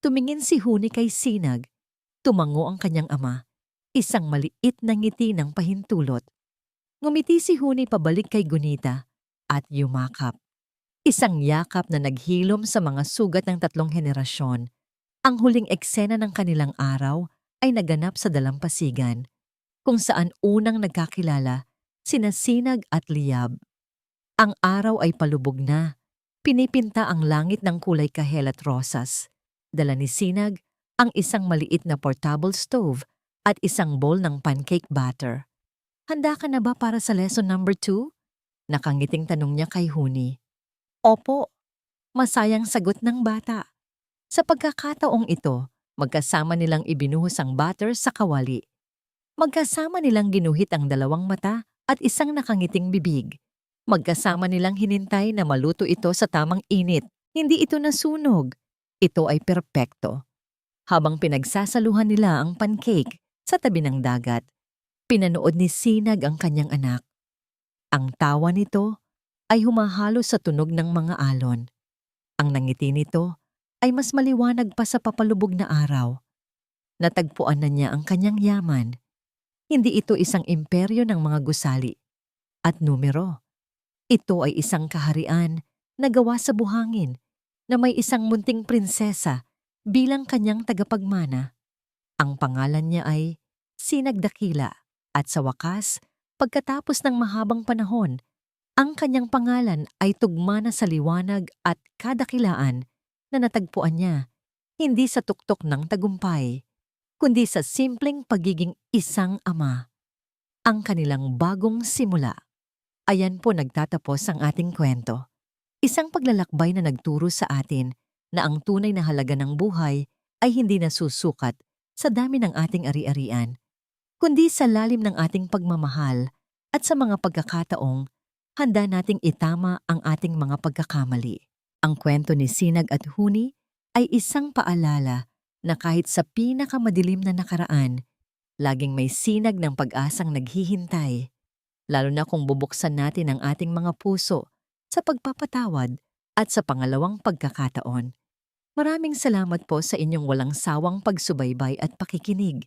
S1: Tumingin si Huni kay Sinag. Tumango ang kanyang ama. Isang maliit na ngiti ng pahintulot. Ngumiti si Huni pabalik kay Gunita at yumakap. Isang yakap na naghilom sa mga sugat ng 3 henerasyon. Ang huling eksena ng kanilang araw ay naganap sa dalampasigan, kung saan unang nagkakilala sina Sinag at Liab. Ang araw ay palubog na. Pinipinta ang langit ng kulay kahel at rosas. Dala ni Sinag ang isang maliit na portable stove at isang bowl ng pancake batter. Handa ka na ba para sa lesson number 2? Nakangiting tanong niya kay Huni. Opo, masayang sagot ng bata. Sa pagkakataong ito, magkasama nilang ibinuhos ang batter sa kawali. Magkasama nilang ginuhit ang 2 mata at isang nakangiting bibig. Magkasama nilang hinintay na maluto ito sa tamang init. Hindi ito nasunog. Ito ay perpekto. Habang pinagsasaluhan nila ang pancake sa tabi ng dagat, pinanood ni Sinag ang kanyang anak. Ang tawa nito ay humahalo sa tunog ng mga alon. Ang nangiti nito ay mas maliwanag pa sa papalubog na araw. Natagpuan na niya ang kanyang yaman. Hindi ito isang imperyo ng mga gusali at numero. Ito ay isang kaharian na gawa sa buhangin na may isang munting prinsesa bilang kanyang tagapagmana. Ang pangalan niya ay Sinag Dakila at sa wakas, pagkatapos ng mahabang panahon, ang kanyang pangalan ay tugma na sa liwanag at kadakilaan na natagpuan niya, hindi sa tuktok ng tagumpay, kundi sa simpleng pagiging isang ama. Ang kanilang bagong simula. Ayan po nagtatapos ang ating kwento. Isang paglalakbay na nagturo sa atin na ang tunay na halaga ng buhay ay hindi nasusukat sa dami ng ating ari-arian, kundi sa lalim ng ating pagmamahal at sa mga pagkakataong handa nating itama ang ating mga pagkakamali. Ang kwento ni Sinag at Huni ay isang paalala na kahit sa pinakamadilim na nakaraan, laging may sinag ng pag-asang naghihintay, lalo na kung bubuksan natin ang ating mga puso sa pagpapatawad at sa pangalawang pagkakataon. Maraming salamat po sa inyong walang sawang pagsubaybay at pakikinig.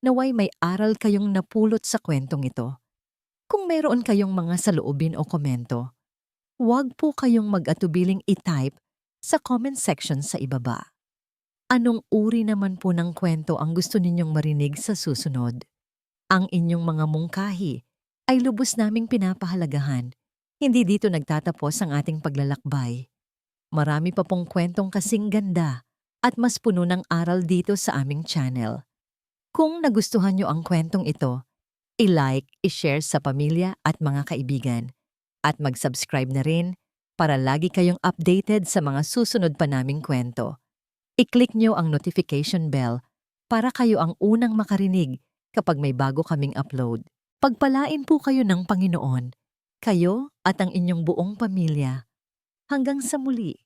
S1: Naway may aral kayong napulot sa kwentong ito. Kung mayroon kayong mga saloobin o komento, huwag po kayong mag-atubiling i-type sa comment section sa ibaba. Anong uri naman po ng kwento ang gusto ninyong marinig sa susunod? Ang inyong mga mungkahi ay lubos naming pinapahalagahan. Hindi dito nagtatapos ang ating paglalakbay. Marami pa pong kwentong kasing ganda at mas puno ng aral dito sa aming channel. Kung nagustuhan nyo ang kwentong ito, i-like, i-share sa pamilya at mga kaibigan. At mag-subscribe na rin para lagi kayong updated sa mga susunod pa naming kwento. I-click nyo ang notification bell para kayo ang unang makarinig kapag may bago kaming upload. Pagpalain po kayo ng Panginoon, kayo at ang inyong buong pamilya. Hanggang sa muli.